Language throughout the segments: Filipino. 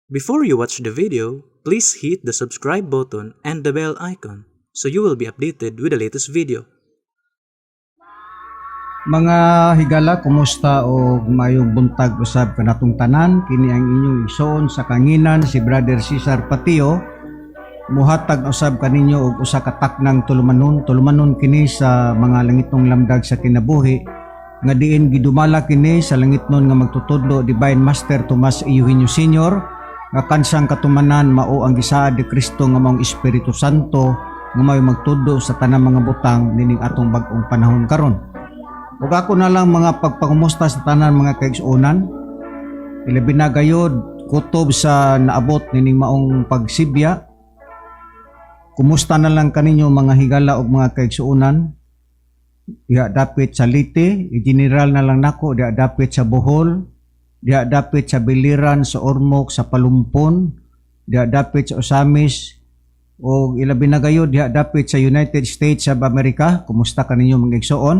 Before you watch the video, please hit the subscribe button and the bell icon so you will be updated with the latest video. Mga higala, kumusta o mayong buntag usab kanatong tanan? Kini ang inyong igsoon sa kanginan si Brother Cesar Patio. Muhatag usab kaninyo og usa ka taknang tulumanon kini sa mga langitong lamdag sa kinabuhi nga diin gidumala kini sa langitnon nga magtutudlo Divine Master Tomas Eugenio Sr. nga kansang katumanan mao ang gisaad ni Kristo nga maong Espiritu Santo nga may magtudlo sa tanang mga butang nining atong bag-ong panahon karon. Ug ako na lang mga pagpangumusta sa tanan mga kaigsuonan. Ilabi na gayud kutob sa naabot nining maong pagsibya. Kumusta na lang kaninyo mga higala ug mga kaigsuonan? Diha dapit sa Leyte, i-general na lang nako, diha dapit sa Bohol, diha dapit sa Biliran, sa Ormoc, sa Palumpon, diha dapit sa Osamis, o ilabi na gayud diha dapit sa United States of America. Kumusta kaninyo mga igsuon?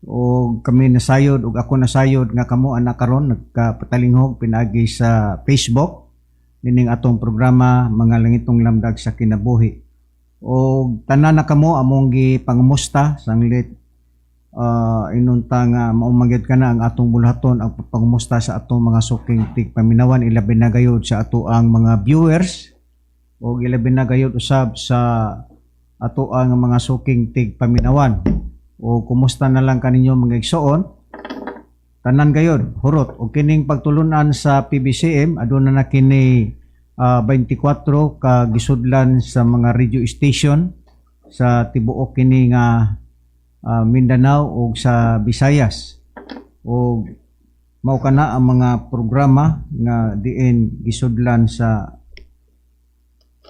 O kami nasayod ug ako nasayod nga kamo ana karon nagkapatalinghog pinagi sa Facebook nining atong programa mga langitong lamdag sa kinabuhi. O tanan na kamo among gipangumusta sanglit inunta nga maumagyad ka na ang atong bulhaton ang pangumusta sa atong mga suking tigpaminawan ilabi na gayud sa ato ang mga viewers o ilabi na gayud usab sa ato ang mga suking tigpaminawan. O kumusta na lang kaninyo mga igsoon? Tanan gayud hurot o kining pagtulunan sa PBCM aduna na kini 24 ka gisudlan sa mga radio station sa tibuok kini nga Mindanao ug sa Visayas. O mao kana ang mga programa nga diin gisudlan sa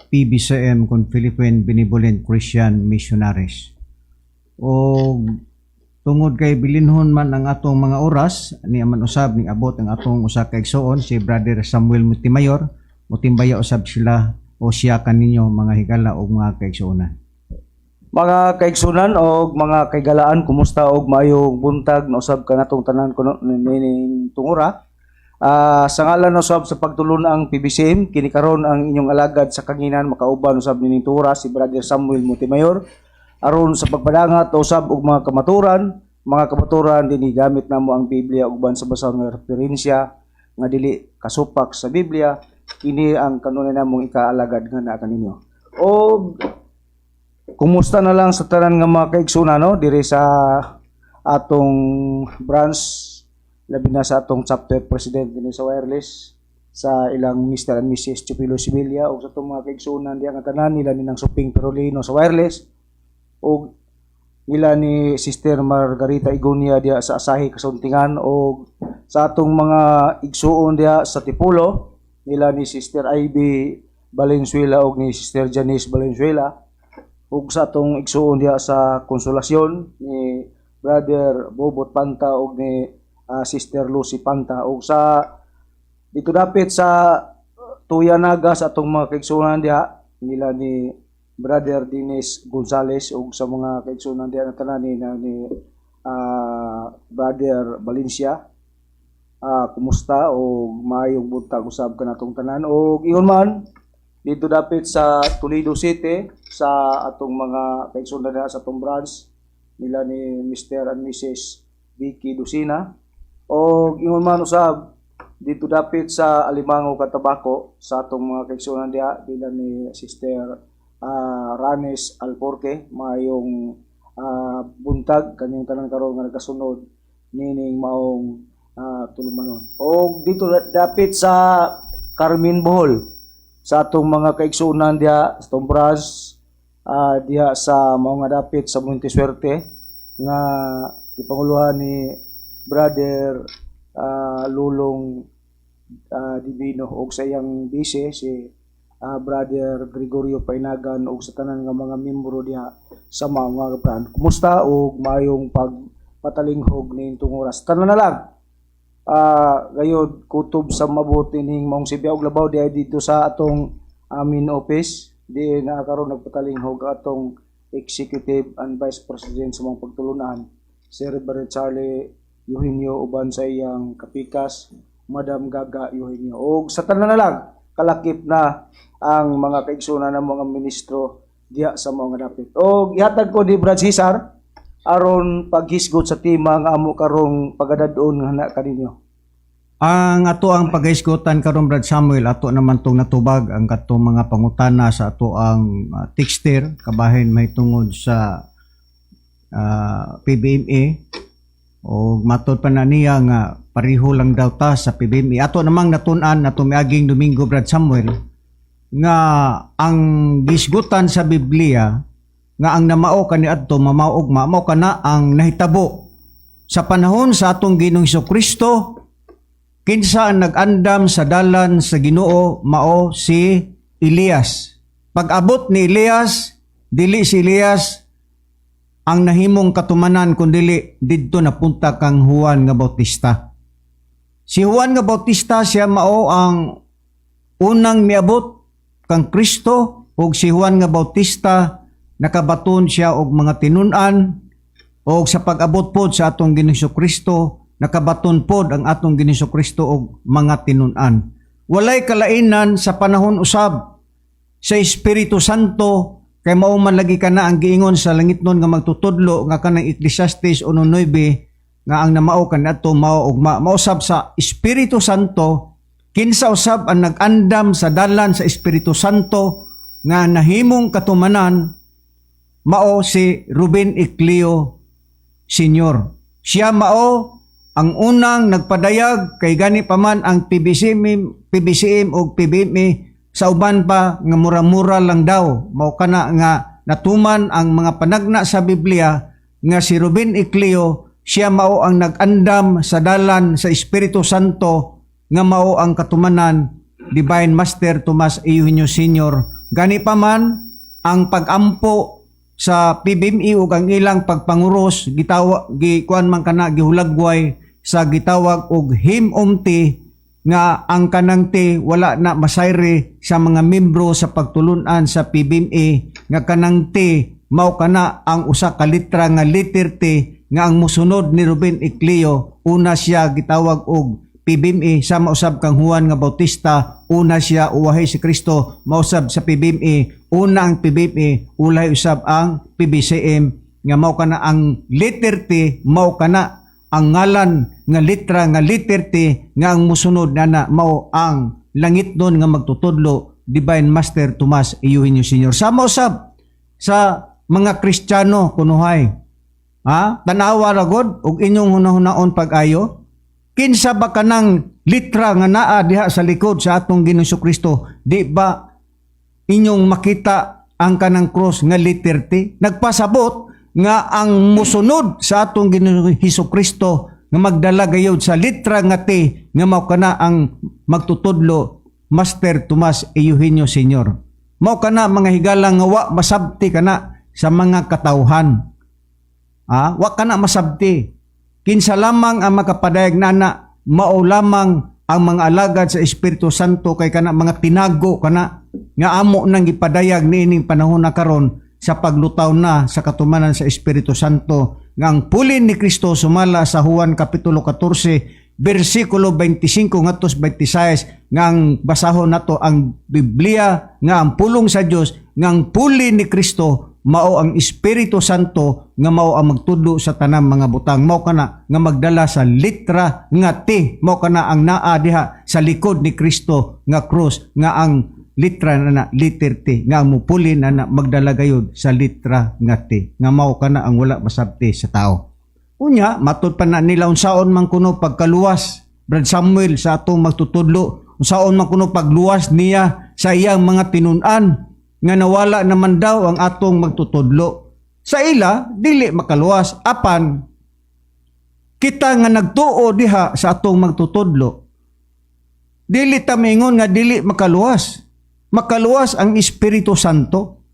PBCM kon Philippine Benevolent Christian Missionaries. O tungod kay bilinhon man ang atong mga oras ni aman usab ni abot ang atong usa ka igsoon si Brother Samuel Motimayor mutimbaya usab sila o siya kaninyo mga higala o mga kaigsuonan. Mga kaigsunan o mga kaigalaan, kumusta og maayong buntag na usab kanatong tanan kuno ning tungura. Sa ngalan usab sa pagtulon ang PBCM kini karon ang inyong alagad sa kanginan makauban usab nining tungura si Brother Samuel Motimayor aron sa pagpadangat usab og mga kamaturan dinhi gamit namo ang Biblia ug uban sa basahon nga referensya nga dili kasupak sa Biblia. Kini ang kanunay namong ikaalagad nga naa kaninyo. O kumusta na lang sa tanan nga mga kaigsunan no diri sa atong branch labi na sa atong chapter president dinhi sa wireless sa ilang Mr. and Mrs. Chupilo Sibilia ug sa atong mga kaigsunan diha nga tanan nila ni nang Suping Perolino sa wireless ug nila ni Sister Margarita Igunia diha sa Asahi Kasuntingan ug sa atong mga igsuon diha sa Tipulo nila ni Sister Ivy Valenzuela ug ni Sister Janice Valenzuela ug sa atong igsuon diha sa Konsolasyon ni Brother Bobot Panta ug ni Sister Lucy Panta ug sa dito dapit sa Tuyanaga sa atong mga kaigsuonan diha nila ni Brother Dennis Gonzales ug sa mga kaigsuonan diha na tanan ni Brother Valencia. Kumusta o maayong buntag usab kanatong tanan o ingon man dito dapit sa Toledo City sa atong mga kaigsuonan sa atong branch nila ni Mr. and Mrs. Vicky Dusina o ingon man usab dito dapit sa Alimango Cotabato sa atong mga kaigsuonan diha nila ni Sister Ranes Alporque. Maayong buntag kanyang tanan karon nga nagasunod nining maong tulumanon. O dito dapit sa Carmen Bohol sa atong mga kaigsuonan diha sa atong branch diha sa mao nga dapit sa Montesuerte nga gipanguluhan ni Brother Lulong Divino ug sa iyang bise si Brother Gregorio Painagan ug sa tanan nga mga miyembro diha sa mga branch. Kumusta og maayong pagpatalinghog ning tunguras. Tanan na lang gayud kutob sa mabuti ning maong Sibya ug Labaw diay dito sa atong amin office di na karon nagpatalinghog atong Executive and Vice President sa mga pagtulunan si Reverend Charlie Eugenio uban sa iyang kapikas Madam Gaga Eugenio. O sa tanan na lang kalakip na ang mga kaigsunan ng mga ministro diha sa mga dapit. O gihatag ko ni Brad Cesar aron paghisgot sa tema nga amo karong pagadadon nga na kaninyo. Ang ato ang paghisgotan karon Brad Samuel, ato naman tong natubag ang katong mga pangutana sa ato ang texter kabahin mahitungod sa PBMA o matod pa na niya nga pariho lang daw ta sa PBMA. Ato namang natun-an ato miaging Domingo Brad Samuel nga ang gisgutan sa Biblia nga ang namao kaniadto mamaog mao kana ang nahitabo sa panahon sa atong Ginoong Hesukristo. Kinsa ang nag-andam sa dalan sa Ginoo mao si Elias. Pag-abot ni Elias, dili si Elias ang nahimong katumanan kundi didto napunta kang Juan nga Bautista. Si Juan nga Bautista siya mao ang unang miabot kang Kristo ug si Juan nga Bautista nakabaton siya og mga tinun-an ug sa pag-abot pod sa atong Ginoong Kristo nakabaton pod ang atong Ginoong Kristo og mga tinun-an. Walay kalainan sa panahon usab sa Espiritu Santo kay mao man lagi kana ang giingon sa langitnon nga magtutudlo nga kanang Ecclesiastes 1:9 nga ang namao kaniadto mao og mausab sa Espiritu Santo. Kinsa usab ang nag-andam sa dalan sa Espiritu Santo nga nahimong katumanan mao si Ruben Icleo Sr. Siya mao ang unang nagpadayag kay gani pa man ang PBCM o PBMA sa uban pa nga mura-mura lang daw. Mao kana nga natuman ang mga panagna sa Biblia nga si Ruben Icleo siya mao ang nag-andam sa dalan sa Espiritu Santo nga mao ang katumanan Divine Master Tomas Eugenio Sr. Gani pa man ang pag-ampo sa PBMA ug ang ilang pagpanguros gikuan man kana gihulagway sa gitawag og himumti nga ang kanang ti wala na masayre sa mga membro sa pagtulunan sa PBMA nga kanang ti mao kana ang usa ka litra nga letter T nga ang musunod ni Ruben Icleo. Una siya gitawag og PBMA sama usab kang Juan nga Bautista, una siya uwahay si Kristo mausab sa PBMA, una ang PBMA ulay usab ang PBCM nga mao kana ang letter T mao kana ang ngalan nga litra nga letter T nga ang musunod na mao ang langitnon nga magtutudlo Divine Master Tomas Eugenio Sr. Sama usab sa mga Kristiyano kunuhay. Tanawa ra gud og inyong hunahunahon pag-ayo. Kinsa ba kanang litra nga naa diha sa likod sa atong Ginoong Kristo? Di ba inyong makita ang kanang cross nga letter T? Nagpasabot nga ang musunod sa atong Ginoong Kristo nga magdala gayud sa litra nga T nga mao kana ang magtutudlo Master Tomas Eugenio Sr. Mao kana mga higalang nga wa masabti kana sa mga katawhan. Wa kana masabti. Kinsa lamang ang makapadayag nana mao lamang ang mga alagad sa Espiritu Santo kay kana mga tinago kana nga amo nang gipadayag niining panahon na karon sa paglutaw na sa katumanan sa Espiritu Santo nga ang pulin ni Kristo sumala sa Juan kapitulo 14 bersikulo 25 ngadto 26 nga ang basahon nato ang Biblia nga ang pulong sa Dios nga ang pulin ni Kristo mao ang Espiritu Santo nga mao ang magtudlo sa tanang mga butang, mao kana nga magdala sa litra nga T, mao kana ang naa diha sa likod ni Kristo nga krus nga ang litra na letter T nga mupuli na magdala gayud sa litra nga T nga mao kana ang wala masabti sa tao. Unya matud pa na nila unsaon man kuno pagkaluwas Brad Samuel sa atong magtutudlo, unsaon man kuno pagluwas niya sa iyang mga tinun-an nga nawala naman daw ang atong magtutudlo. Sa ila, dili makaluwas. Apan, kita nga nagtuo diha sa atong magtutudlo, dili ta mingon nga dili makaluwas. Makaluwas ang Espiritu Santo.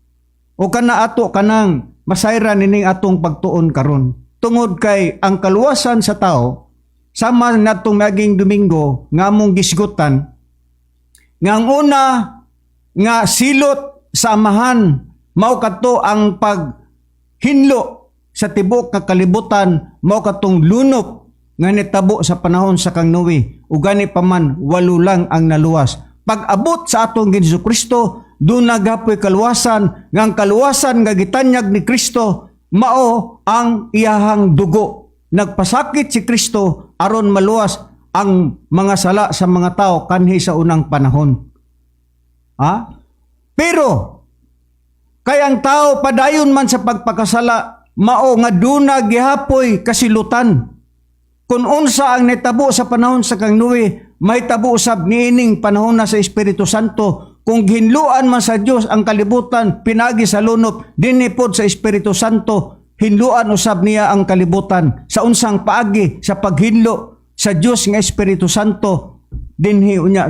O kana ato kanang masayra nining atong pagtuon karon. Tungod kay ang kaluwasan sa tao, sama natong naging Domingo nga among gisgutan, nga ang una nga silot sa amahan mao kadto ang paghinlo sa tibok nga kalibutan, mao katong lunop nga nitabo sa panahon sa kang Noe ug gani pa man 8 lang ang naluwas. pag-abot sa atong Ginoo Kristo, doon nagapoy kaluwasan, nga ang kaluwasan nga gitanyag ni Kristo, mao ang iyahang dugo. Nagpasakit si Kristo aron maluwas ang mga sala sa mga tao kanhi sa unang panahon. Pero, kayang tao padayon man sa pagpakasala, mao nga duna gihapoy kasilutan. Kung unsa ang netabo sa panahon sa kang Noe, may tabo usab niining panahon na sa Espiritu Santo. Kung hinluan man sa Dios ang kalibutan pinagi sa lunop, dinhi pod sa Espiritu Santo, hinluan usab niya ang kalibutan. Sa unsang paagi sa paghinlo sa Dios nga Espiritu Santo, dinhi unya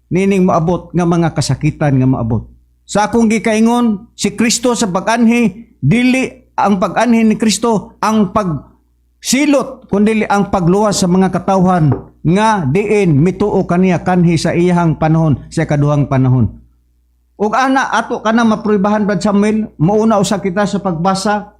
nining maabot nga mga kasakitan nga maabot. Sa akong gikaingon, si Kristo sa pag-anhi, dili ang pag-anhi ni Kristo ang pagsilot, kundi ang pagluwas sa mga katawhan nga diin mituo kaniya kanhi sa iyang panahon, sa kaduhang panahon. Ug ana ato kana mapruibahan Brad Samuel, mauna usa kita sa pagbasa.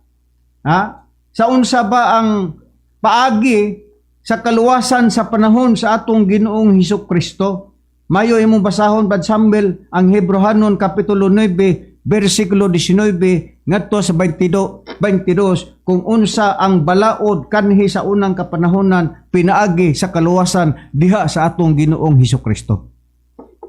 Sa unsa ba ang paagi sa kaluwasan sa panahon sa atong Ginoong Hesukristo? Mayo imong basahon Brad Samuel ang Hebrehanon kapitulo 9 bersikulo 19 ngadto sa 22 kung unsa ang balaod kanhi sa unang kapanahonan pinaagi sa kaluwasan diha sa atong Ginoong Hesukristo.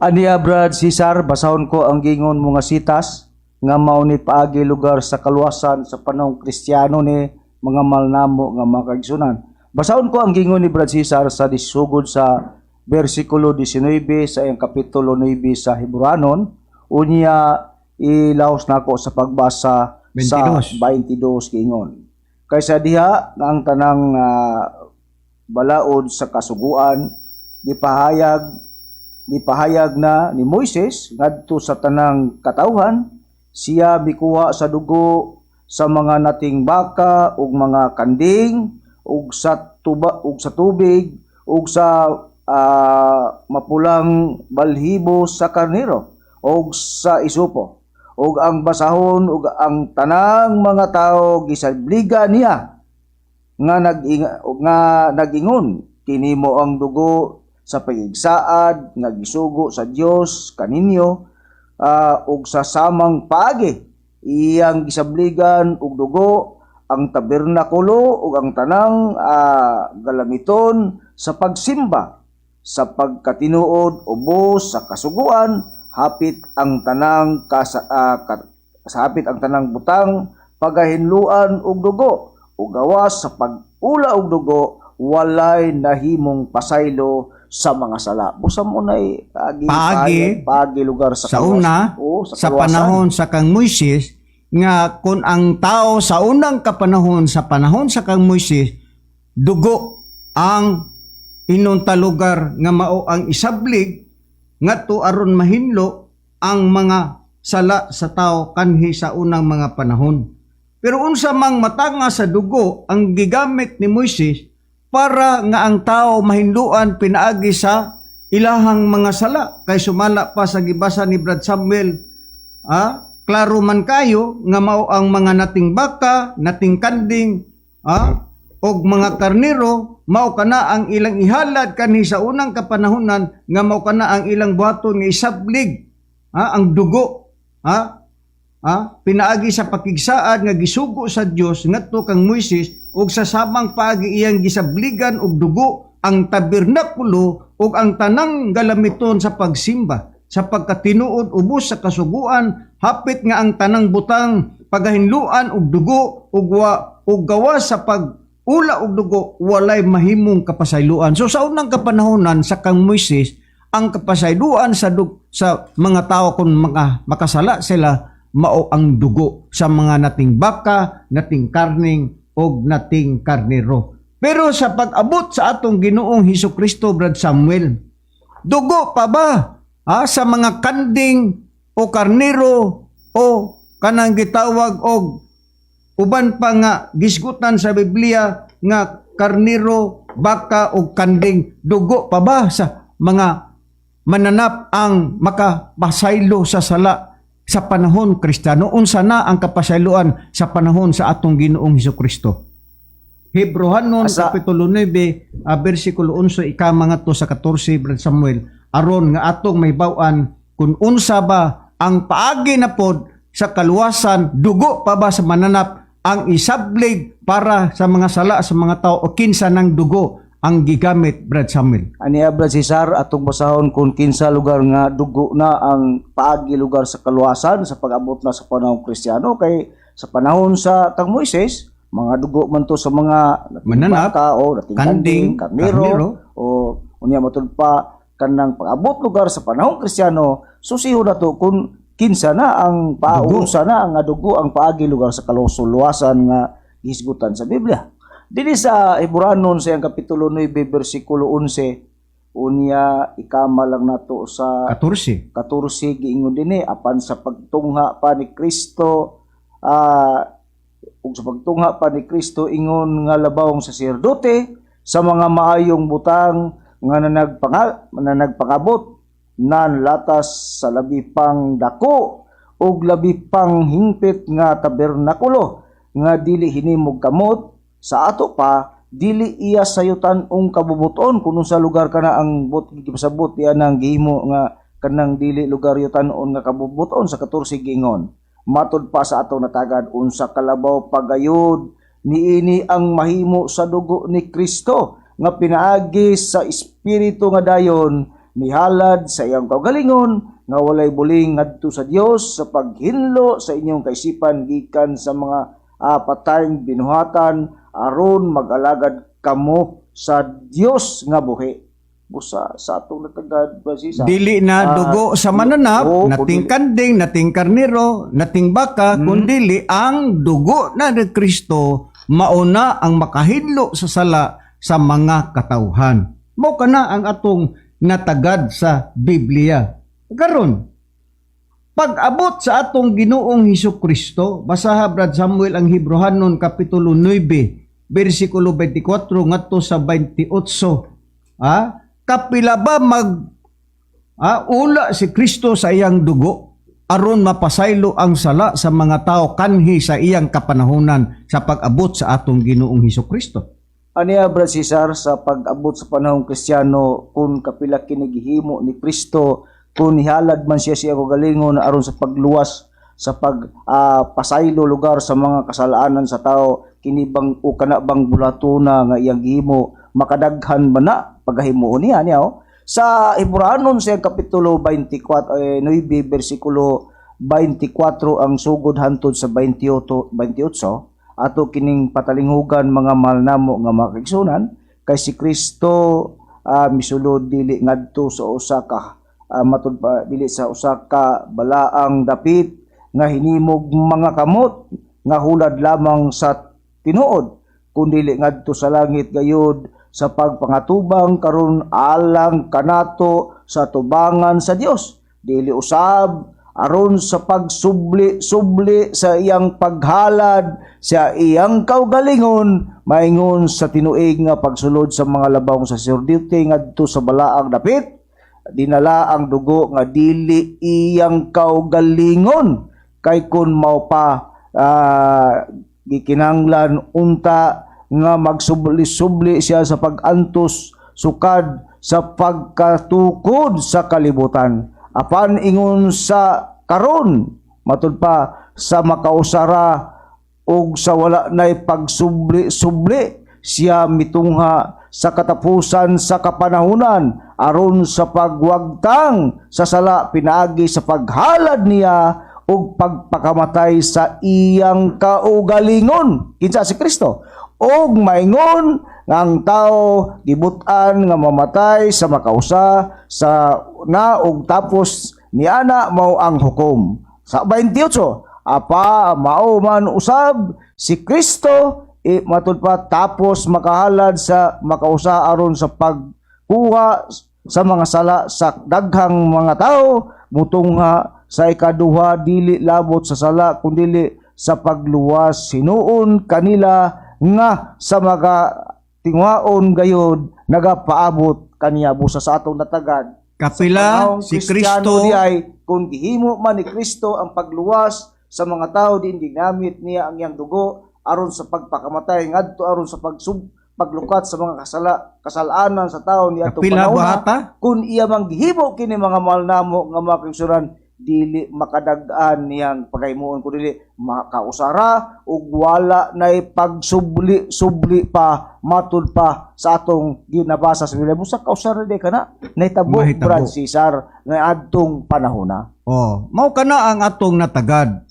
Aniya Brad Cesar, basahon ko ang gingon mga sitas nga mao ni paagi lugar sa kaluwasan sa panahong Kristiyano ni mga malnamo nga mga kaigsunan. Basahon ko ang gingon ni Brad Cesar sa disugod sa bersikulo 19 sa iyang kapitulo 9 sa Hebrehanon, unya ilaos nako sa pagbasa 22. sa 22 gingon. Kaysa diha nga ang tanang balaod sa kasuguan gipahayag na ni Moises ngadto sa tanang katawhan, siya mikuha sa dugo sa mga nating baka ug mga kanding ug sa tubig ug sa mapulang balhibo sa karnero ug sa isupo ug ang basahon ug ang tanang mga tao gisabliga niya nga nagingon kini mo ang dugo sa pagigsaad nga gisugo sa Dios kaninyo ug sa samang paagi iyang gisabligan ug dugo ang tabernakulo ug ang tanang galamiton sa pagsimba sa pagkatinuod ubos sa kasuguan hapit ang tanang hapit ang tanang butang pagahinluan og dugo ug gawas sa pag-ula og dugo walay nahimong pasaylo sa mga sala. Busa mo na paagi lugar sa una sa kaluwasan. panahon sa kang Moises nga kung ang tao sa unang kapanahon sa panahon sa kang Moises dugo ang inunta lugar nga mao ang isablig ngadto aron mahinlo ang mga sala sa tao kanhi sa unang mga panahon. Pero unsa mang matanga sa dugo ang gigamit ni Moises para nga ang tao mahinluan pinaagi sa ilahang mga sala. Kay sumala pa sa gibasa ni Brad Samuel, klaro man kayo nga mao ang mga nating baka, nating kanding, og mga karnero, mao kana ang ilang ihalad kanhi sa unang kapanahonan nga mao kana ang ilang buhaton nga isablig, ang dugo, pinaagi sa pakigsaad nga gisugo sa Dios ngadto kang Moises ug sa samang paagi iyang gisabligan og dugo ang tabernakulo ug ang tanang galamiton sa pagsimba sa pagkatinuod ubos sa kasuguan hapit nga ang tanang butang pagahinluan og dugo ug gawas sa pag-ula og dugo walay mahimong kapasayloan. So sa unang kapanahonan sa kang Moises ang kapasayloan sa mga tao kung makasala sila mao ang dugo sa mga nating baka, nating karning og nating karnero. Pero sa pag-abot sa atong Ginoong Hesukristo, Brad Samuel, dugo pa ba sa mga kanding o karnero o kanang gitawag og uban pa nga gisgutan sa Biblia nga karnero, baka o kanding, dugo pa ba sa mga mananap ang makapasaylo sa sala sa panahon Kristiyano? Unsa na ang kapasayloan sa panahon sa atong Ginoong Hesukristo? Hebrehanon kapitulo 9 bersikulo 11 ika mga to sa 14 Brad Samuel. aron nga atong mahibaw-an kung unsa ba ang paagi na pod sa kaluwasan, dugo pa ba sa mananap ang isablig para sa mga sala sa mga tao o kinsa ng dugo ang gigamit, Brad Samuel? Ani Brad Cesar, atong basahon kung kinsa lugar nga dugo na ang paagi lugar sa kaluwasan sa pag-abot na sa panahon Kristiyano. Kay sa panahon sa tang Moises, mga dugo man to sa mga Mananap, baka o dating kanding, karnero, karnero, o unya matud pa kanang pag-abot lugar sa panahon Kristiyano, susiho na to kung kinsa na ang paunsa na ang dugo ang paagi lugar sa kaluwasan nga gihisgutan sa Biblia. Dili sa Hebreanon sa kapitulo 9 bersikulo 11 unya ikama lang nato sa 14. giingon dinhi apan sa pagtungha pa ni Kristo ug sa pagtungha pa ni Kristo ingon nga labawong saserdote sa mga maayong butang nga nagpangabot nan latas sa labi pang dako ug labi pang hingpit nga tabernakulo nga dili hinimog kamot sa ato pa dili iya sayutan ong kabubuton kuno sa lugar kana ang bot gipasabot iya nang gihimo nga kanang dili lugar yutan-on nga kabubuton sa 14 giingon matud pa sa ato natagad unsa kalabaw pagayod niini ang mahimo sa dugo ni Kristo nga pinaagi sa espiritu nga dayon mihalad sa iyang kaugalingon nga walay buling ngadto sa Dios sa paghinlo sa inyong kaisipan gikan sa mga patayng binuhatan aron mag-alagad kamo sa Dios nga buhi. Busa sa atong natagad basisa. Dili na dugo sa mananap, nating kanding, nating karnero, nating baka, kundili ang dugo na ni Kristo mauna ang makahidlo sa sala sa mga katawhan. Mao kana ang atong natagad sa Biblia. Karon, pag-abot sa atong Ginoong Hesukristo, basaha Brad Samuel ang Hebrehanon kapitulo 9, bersikulo 24 ngadto sa 28. Kapila ba ula si Kristo sa iyang dugo aron mapasaylo ang sala sa mga tao kanhi sa iyang kapanahunan sa pag-abot sa atong Ginoong Hesukristo? Aniya Brad Cesar sa pag-abot sa panahong Kristiyano kung kapila kinigihimo ni Kristo kung nihalad man siya siya kagalingon aron sa pagluwas sa pasaylo lugar sa mga kasalaanan sa tao kinibang o kana bang bulatuna nga iyang gihimo makadaghan ba na pagahimo niya sa Hebreanon sa kapitulo 24 9 bersikulo 24 ang sugod hantod sa 28 ato kining patalinghugan mga malnamo nga makigsunan kay si Kristo misulod dili ngadto sa usa ka matud pa dili sa usa ka balaang dapit nga hinimog mga kamot nga hulad lamang sa tinuod kundi ngadto sa langit gayud sa pagpangatubang karon alang kanato sa tubangan sa Dios dili usab aron sa pagsubli sa iyang paghalad sa iyang kaugalingon maingon sa tinuig nga pagsulod sa mga labawong saserdote ngadto sa balaang dapit dinala ang dugo nga dili iyang kaugalingon kay kun mao pa gikinanglan unta nga magsubli-subli siya sa pag-antos sukad sa pagkatukod sa kalibutan apan ingon sa karon matud pa sa makausara ug sa wala nay pagsubli-subli siya mitungha sa katapusan sa kapanahunan aron sa pagwagtang sa sala pinaagi sa paghalad niya ug pagpakamatay sa iyang kaugalingon kinsa si Kristo og maingon nga ang tao gibutan nga mamatay sa makausa sa na og tapos niana mao ang hukom sa 28 apa mao man usab si Kristo matud pa tapos makahalad sa makausa aron sa pagkuha sa mga sala sa daghang mga tao mutungha sa ikaduha dili labot sa sala kundi sa pagluwas sinuon kanila nga sa mga tingwaon gayod nagapaabot kaniya busa sa atong natagad kapila si Kristo diay kung gihimo man ni Kristo ang pagluwas sa mga tao din ginamit niya ang iyang dugo aron sa pagpakamatay ngadto aron sa paglukat sa mga kasalanan sa tawo ni atong Kapila panahon buhata? kun iya manghimo kini mga mahal namo nga mga kaigsunan dili makadag-an niyang pagaymuon kun dili makausara ug wala nay pagsubli pa matud pa sa atong ginabasa sa Biblia busa kausara di kana nahitabo Mahitabo. Brad Cesar nga adtong panahona. Oh, mao kana ang atong natagad.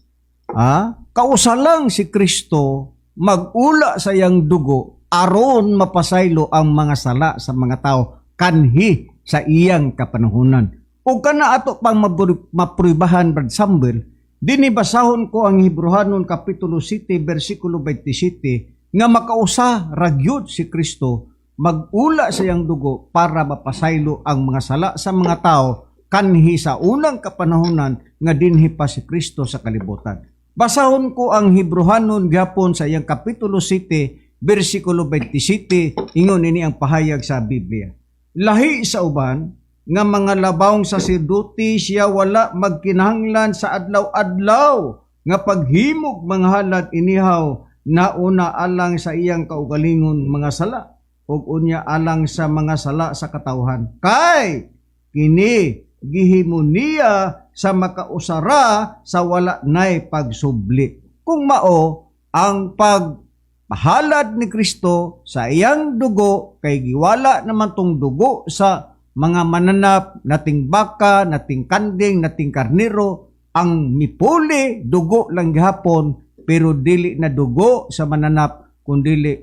Kausa lang si Kristo magula sa iyang dugo aron mapasaylo ang mga sala sa mga tao kanhi sa iyang kapanahunan. O kana ato pang mapruibahan, Brad Samuel, dinibasahon ko ang Hebrehanon Kapitulo 7, versikulo 27, nga makausa ragyod si Kristo magula sa iyang dugo para mapasaylo ang mga sala sa mga tao kanhi sa unang kapanahunan nga dinhi pa si Kristo sa kalibutan. Basahon ko ang Hebrehanon gapon sa iyang Kapitulo 7, versikulo 27, ingon ini ang pahayag sa Biblia. Lahi sa uban, nga mga labawng saserdote siya wala magkinahanglan sa adlaw-adlaw nga paghimog mga halad inihaw na una alang sa iyang kaugalingon mga sala ug unya alang sa mga sala sa katawhan. Kay kini gihimo niya sa makausara sa wala nay pagsubli. Kung mao ang pagpahalad ni Kristo sa iyang dugo kay giwala naman tong dugo sa mga mananap, nating baka, nating kanding, nating karnero, ang mipuli, dugo lang gihapon, pero dili na dugo sa mananap, kundili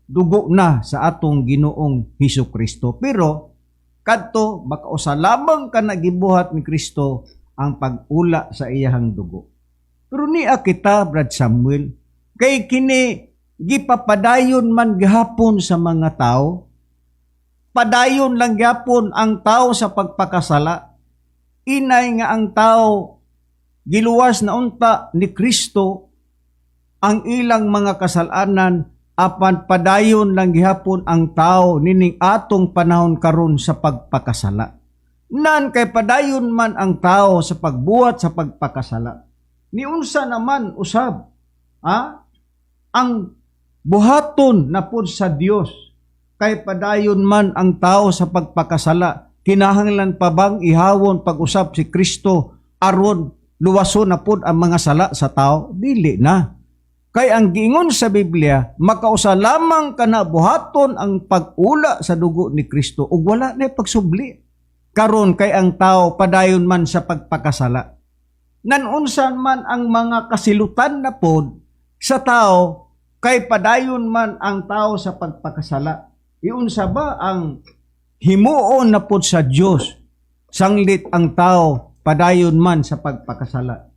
dugo na sa atong Ginoong Hesus Kristo. Pero, kadto, makausa lamang ka nagibuhat ni Kristo ang pag-ula sa iyahang dugo. Pero niya kita, Brad Samuel, kay kini gipapadayon man gihapon sa mga tao, padayon lang gyapon ang tao sa pagpakasala. Inay nga ang tao giluwas na unta ni Kristo ang ilang mga kasalanan apan padayon lang gihapon ang tao nining atong panahon karon sa pagpakasala. Nan kay padayon man ang tao sa pagbuhat sa pagpakasala. Niunsa naman usab ang buhaton na pud sa Dios kay padayon man ang tao sa pagpakasala, kinahanglan pa bang ihawon pag-usab si Kristo aron luwason na pud ang mga sala sa tao? Dili na. Kay ang giingon sa Biblia, makausa lamang kana buhaton ang pag-ula sa dugo ni Kristo ug wala na pagsubli. Karon kay ang tao padayon man sa pagpakasala. Nanunsan man ang mga kasilutan na pod sa tao kay padayon man ang tao sa pagpakasala. Iunsa ba ang himuon na pod sa Dios sanglit ang tao padayon man sa pagpakasala.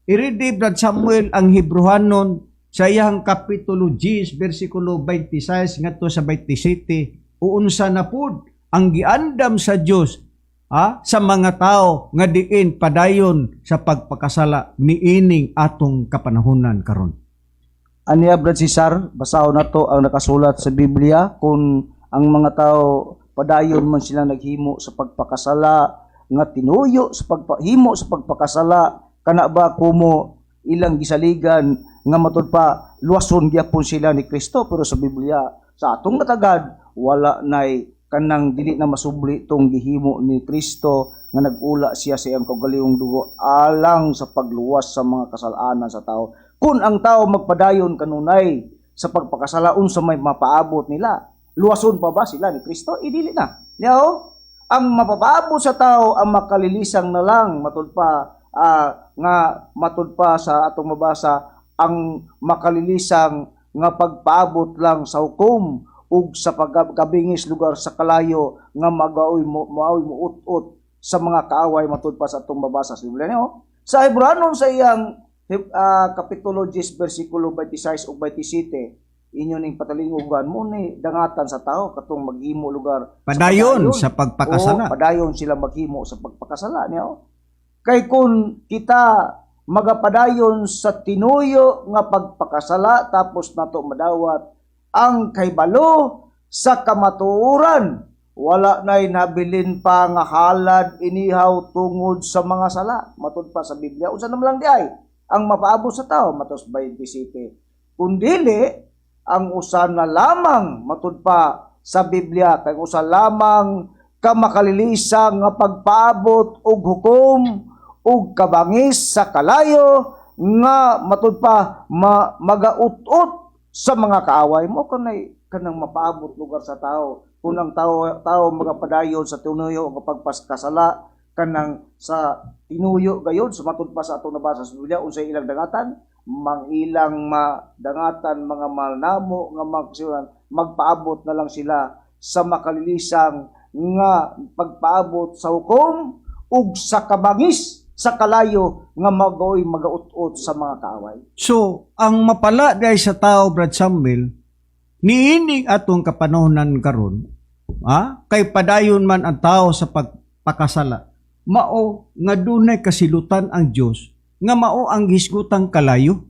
I-read Brad Samuel ang Hebrehanon sa iyang Kapitulo 10 versikulo 26 ngadto sa 27 uunsa na pod ang giandam sa Dios sa mga tao nga diin padayon sa pagpakasala niining atong kapanahunan karon. Aniya Brad Cesar, basahon nato ang nakasulat sa Biblia kung ang mga tao padayon man sila naghimo sa pagpakasala nga tinuyo sa pagpahimo sa pagpakasala kana ba kumo ilang gisaligan nga matud pa luwason gyapon sila ni Kristo. Pero sa Biblia sa atong natagad wala nay kanang dili na masubli tong gihimo ni Kristo nga nagula siya sa iyang kaugalingong dugo alang sa pagluwas sa mga kasalanan sa tao. Kung ang tao magpadayon kanunay sa pagpakasala unsa may mapaabot nila, luwason pa ba sila ni Kristo? Dili na. Ang mapapaabot sa tao ang makalilisang na lang matud pa matud pa sa atong mabasa ang makalilisang nga pagpaabot lang sa hukom ug sa pagkabingis lugar sa kalayo nga magaoy mo ut-ut sa mga kaaway matud pa sa atong mabasa sa Biblia. Sa Hebrehanon sa iyang Kapitulo 10 versikulo 26 ug 27 inyo ning patalingugan mo ni dangatan sa tao katong maghimo lugar Padayon sa pagpakasala. Padayon sila maghimo sa pagpakasala niya. Kay kun kita magapadayon sa tinuyo nga pagpakasala tapos nato madawat ang kaybalo sa kamatuoran, wala na'y nabilin pa nga halad inihaw tungod sa mga sala matud pa sa Biblia. Unsa naman lang di ay ang mapaabot sa tao matos 27. Kundili ang usa na lamang matud pa sa Biblia kay usa lamang ka makalilisa nga pagpaabot og hukom ug kabangis sa kalayo nga matud pa magaut-ut sa mga kaaway mo kanang mapaabot lugar sa tao kung ang tao magapadayon sa tinuyo nga pagpaskasala kanang sa tinuyo gayon sumatud pa sa atong nabasa sa Biblia unsay ilang dangatan mangilang madangatan mga malnamo nga magpaabot na lang sila sa makalilisang nga pagpaabot sa hukom ug sa kabangis sa kalayo nga magaut-ut sa mga kaaway. So, ang mapala dahil sa tao, Brad Samuel, niining atong kapanahonan karon, kay padayon man ang tao sa pagpakasala, mao nga dunay kasilutan ang Dios, nga mao ang hisgutang kalayo,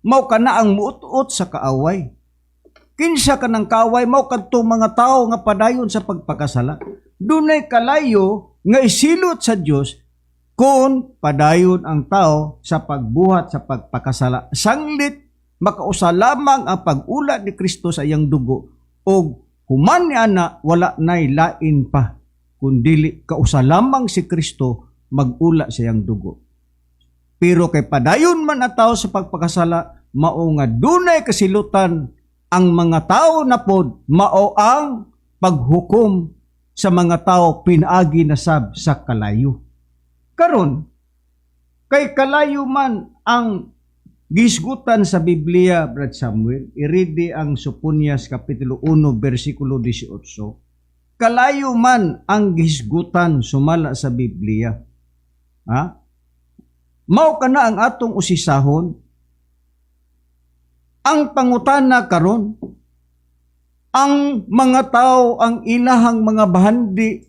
mao kana ang muut-ut sa kaaway. Kinsa ka ng kaaway, mao kadto mga tao nga padayon sa pagpakasala. Dunay kalayo nga isilot sa Dios kung padayon ang tao sa pagbuhat sa pagpakasala. Sanglit makausa lamang ang pag-ula ni Kristo sa iyang dugo o human ni ana wala nay lain pa kundili kausa lamang si Kristo mag-ula sa iyang dugo. Pero kay padayon man ang tao sa pagpakasala, mao nga dunay kasilutan ang mga tao na pod, mao ang paghukom sa mga tao pinaagi na sab sa kalayo. Karon, kay kalayo man ang gisgutan sa Biblia, Brad Samuel, iridi ang Soponias Kapitulo 1, versikulo 18. Kalayo man ang gisgutan sumala sa Biblia. Mao kana ang atong usisahon. Ang pangutana karon, ang mga tao, ang ilahang mga bahandi,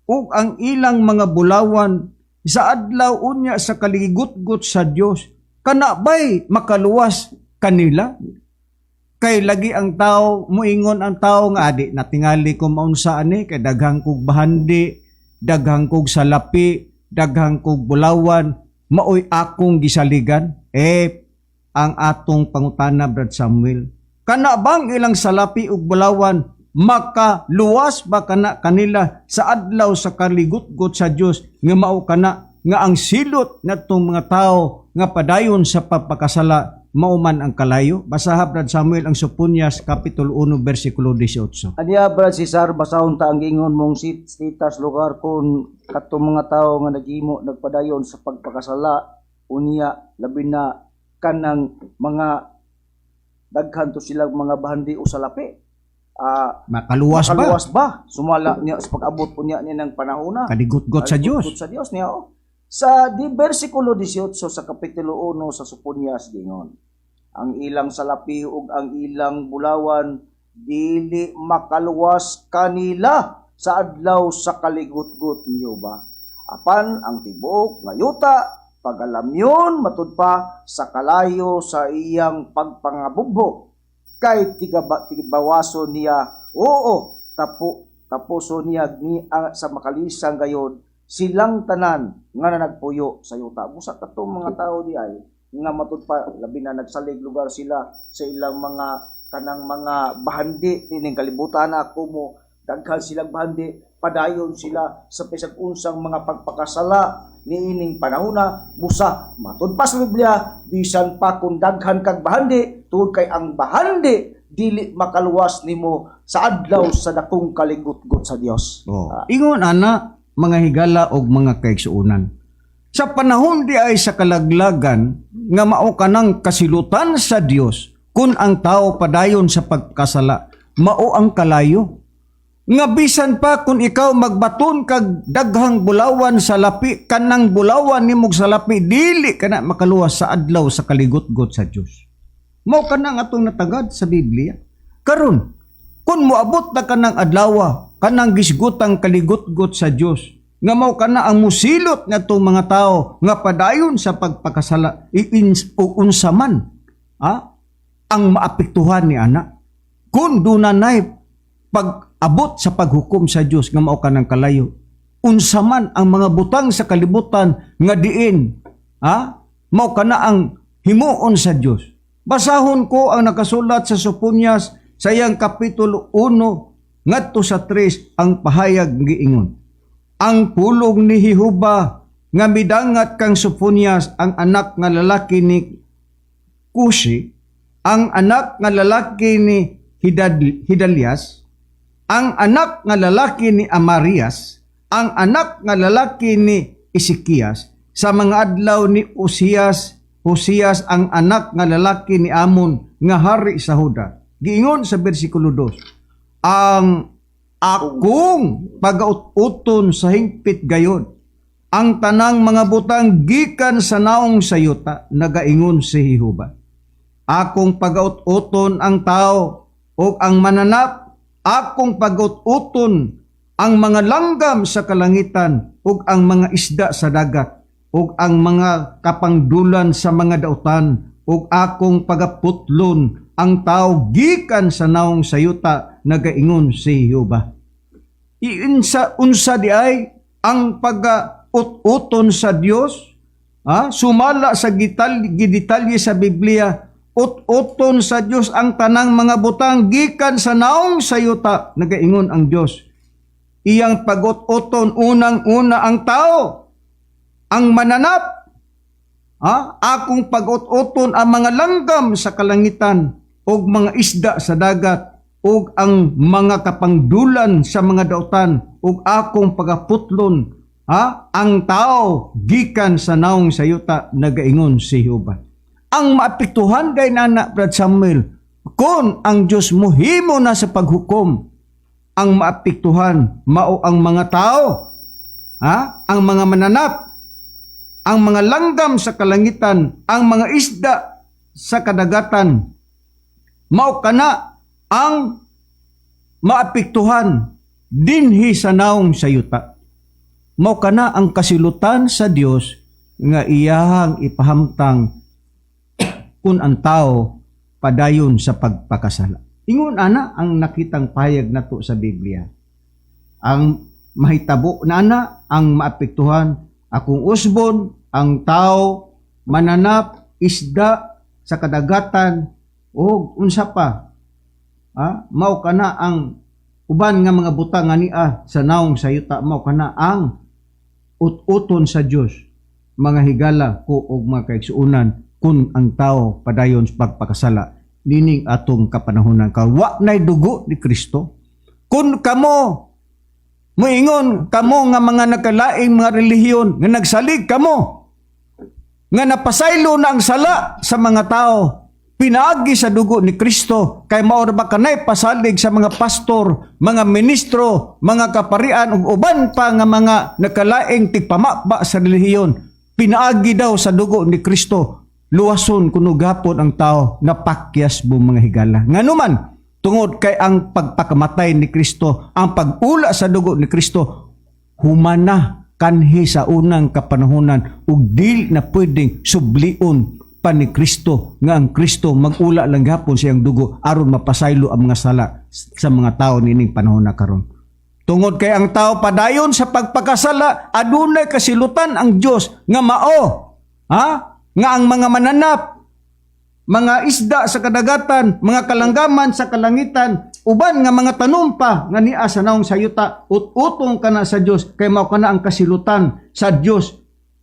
ug ang ilang mga bulawan, sa adlaw unya sa kaligutgot sa Dios kana bay makaluwas kanila kay lagi ang tao muingon ang tao nga adi natingali ko maunsa ani kay daghang kog bahandi daghang kog salapi daghang kog bulawan maoy akong gisaligan ang atong pangutana Brad Samuel kana bang ilang salapi ug bulawan makaluwas ba kana kanila sa adlaw sa kaligutgot sa Dios nga mao kana nga ang silot natong mga tao nga padayon sa pagpakasala mao man ang kalayo. Basaha Brad Samuel ang Soponias Kapitulo 1 versikulo 18. Aniya Brad Cesar basahon ta ang giingon mong status lugar kung katong mga tao nga naghimo nagpadayon sa pagpakasala unya labi na kanang mga daghan to silang mga bahandi o salapi. Makaluwas ba? Sumala niya sa pag-abot po niya ng panahon na. Kaligutgot sa Dios. Sa Dios niya. Sa versikulo 18 sa Kapitulo 1 sa Soponias gingon. Ang ilang salapi ug ang ilang bulawan dili makaluwas kanila sa adlaw sa kaligutgot niyo ba? Apan ang tibuok nga yuta pagalamyon matud pa sa kalayo sa iyang pagpangabubho kay tigabawaso niya tapuso niya sa makalisang gayon silang tanan nga nagpuyo sa yuta busa katong mga tao di ay nga matud pa labi na nagsalig lugar sila sa ilang mga kanang mga bahandi nining kalibutan ako mo daghan silang bahandi padayon sila sa bisag unsang mga pagpakasala niining panahona busa matud pa sa Biblia bisan pa kung daghan kag bahandi tungod kay ang bahandi dili makaluwas nimo sa adlaw sa dakong kaligutgot sa Dios. Ingon ana mga higala og mga kaigsuonan. Sa panahon di ay sa kalaglagan nga mao kanang kasilutan sa Dios kun ang tao padayon sa pagkasala mao ang kalayo. Nga bisan pa kung ikaw magbaton kag daghang bulawan sa lapi kanang bulawan nimog sa lapi dili kana makaluwas sa adlaw sa kaligutgot sa Dios. Mao kana nga atong natagad sa Biblia. Karon, kung moabot na kanang adlaw, kanang gisgutang kaligutgot sa Dios, nga mao kana ang musilot natong mga tao nga padayon sa pagpakasala unsa man ang maapektuhan ni ana. Kung dunay pag-abot sa paghukom sa Dios nga mao kanang kalayo, unsa man ang mga butang sa kalibutan nga diin, mao kana ang himuon sa Dios. Basahon ko ang nakasulat sa Soponias sa iyang kapitulo 1 ngadto sa 3 ang pahayag giingon. Ang pulong ni Jehova nga midangat kang Soponias ang anak nga lalaki ni Kushi, ang anak nga lalaki ni Hidalias, ang anak nga lalaki ni Amarias, ang anak nga lalaki ni Ezekias, sa mga adlaw ni Hosias ang anak nga lalaki ni Amon nga hari sa Huda. Giingon sa bersikulo 2, ang akong pagaut-uton sa hingpit gayon, ang tanang mga butang gikan sa naong sayuta, nagaingon si Jehova. Akong pagaut-uton ang tao o ang mananap, akong pagaut-uton ang mga langgam sa kalangitan ug ang mga isda sa dagat ug ang mga kapangdulan sa mga dautan ug akong pagaputlon ang tao gikan sa naong sayuta, nagaingon si Jehova. Unsa di ay ang pag-uton sa Dios, sumala sa gidetalye sa Biblia, uton sa Dios ang tanang mga butang gikan sa naong sayuta, nagaingon ang Dios. Iyang pag-uton unang-una ang tao, ang mananap, akong pag-uton ang mga langgam sa kalangitan ug mga isda sa dagat ug ang mga kapangdulan sa mga dautan ug akong pagaputlon ang tao gikan sa naong sayuta, nagaingon si Jehova. Ang maapektuhan kay nana Brad Samuel, kung ang Diyos mohimo na sa paghukom, ang maapektuhan mao ang mga tao, ang mga mananap, ang mga langgam sa kalangitan, ang mga isda sa kadagatan, mao kana ang maapektuhan dinhi sa naong sayuta. Mao kana ang kasilutan sa Dios nga iyahang ipahamtang kung ang tao padayon sa pagpakasala. Ingon ana ang nakitang payag nato sa Biblia. Ang mahitabo na ang maapektuhan akong usbon, ang tao, mananap, isda sa kadagatan o unsa pa. Mao kana ang uban nga mga butang nga niya sa naong sayuta, mao kana ang uton sa Dios, mga higala ko og mga kaigsuonan kung ang tao padayon sa pagpakasala nining atong kapanahonan. Wa nay dugo ni Kristo. Kung kamo moingon kamo nga mga nagkalaing mga relihiyon nga nagsalig kamo nga napasaylo na ang sala sa mga tao, pinaagi sa dugo ni Kristo, kay mao ba kanay pasalig sa mga pastor, mga ministro, mga kaparian ug uban pa nga mga nagkalaing tigpamakba sa relihiyon, pinaagi daw sa dugo ni Kristo, luwason kuno gapon ang tao nga pakyas bu mga higala. Nganuman tungod kay ang pagpakamatay ni Kristo, ang pag-ula sa dugo ni Kristo, humana kanhi sa unang kapanahunan ug dili na pwedeng sublion pa ni Kristo nga ang Kristo mag-ula lang gapon siyang dugo aron mapasaylo ang mga sala sa mga tao nining panahon na karon. Tungod kay ang tao padayon sa pagpakasala, adunay kasilutan ang Dios nga mao, nga ang mga mananap, mga isda sa kadagatan, mga kalanggaman sa kalangitan, uban nga mga tanumpa nga niya sa naong sayuta, utong kana sa Dios, kay mao kana ang kasilutan sa Dios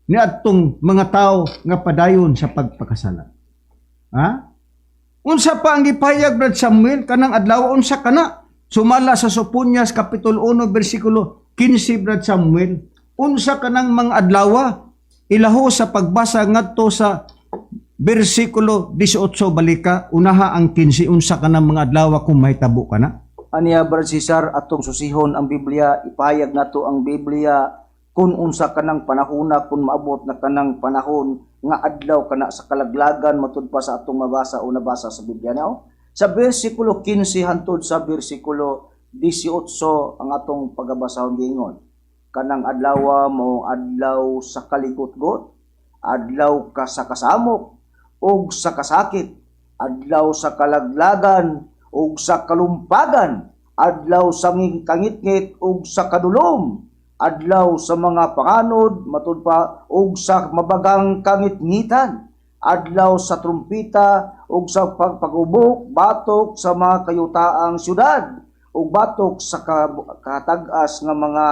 ni adtong mga tao nga padayon sa pagpakasala. Unsa pa ang gipayag Brad Samuel kanang adlaw, unsa kana? Sumala sa Soponias kapitulo 1 bersikulo 15 Brad Samuel, unsa kanang mga adlaw? Ilaho sa pagbasa ngadto sa bersikulo 18 balika, unaha ang 15, unsa kanang mga adlaw kung mahitabo kana? Aniya Brad Cesar, atong susihon ang Biblia, ipahayag nato ang Biblia kung unsa kanang panahona, kung maabot na kanang panahon nga adlaw kana sa kalaglagan matud pa sa atong mabasa o nabasa sa Biblia now. Sa bersikulo 15 hantod sa bersikulo 18 ang atong pagabasahon giingon. Kanang adlaw mo adlaw sa kalikot-got, adlaw ka sa kasamok ug sa kasakit, adlaw sa kalaglagan ug sa kalumpagan, adlaw sa kangitngit ug sa kadulom, adlaw sa mga panganod matud pa ug sa mabagang kangitngitan, adlaw sa trumpita ug sa pagpagubok batok sa mga kayutaang syudad ug batok sa katag-as nga mga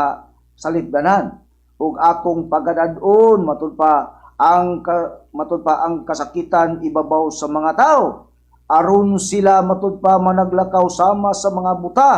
salibdanan ug akong pagadadon matud pa ang kasakitan ibabaw sa mga tao aron sila matud pa managlakaw sama sa mga buta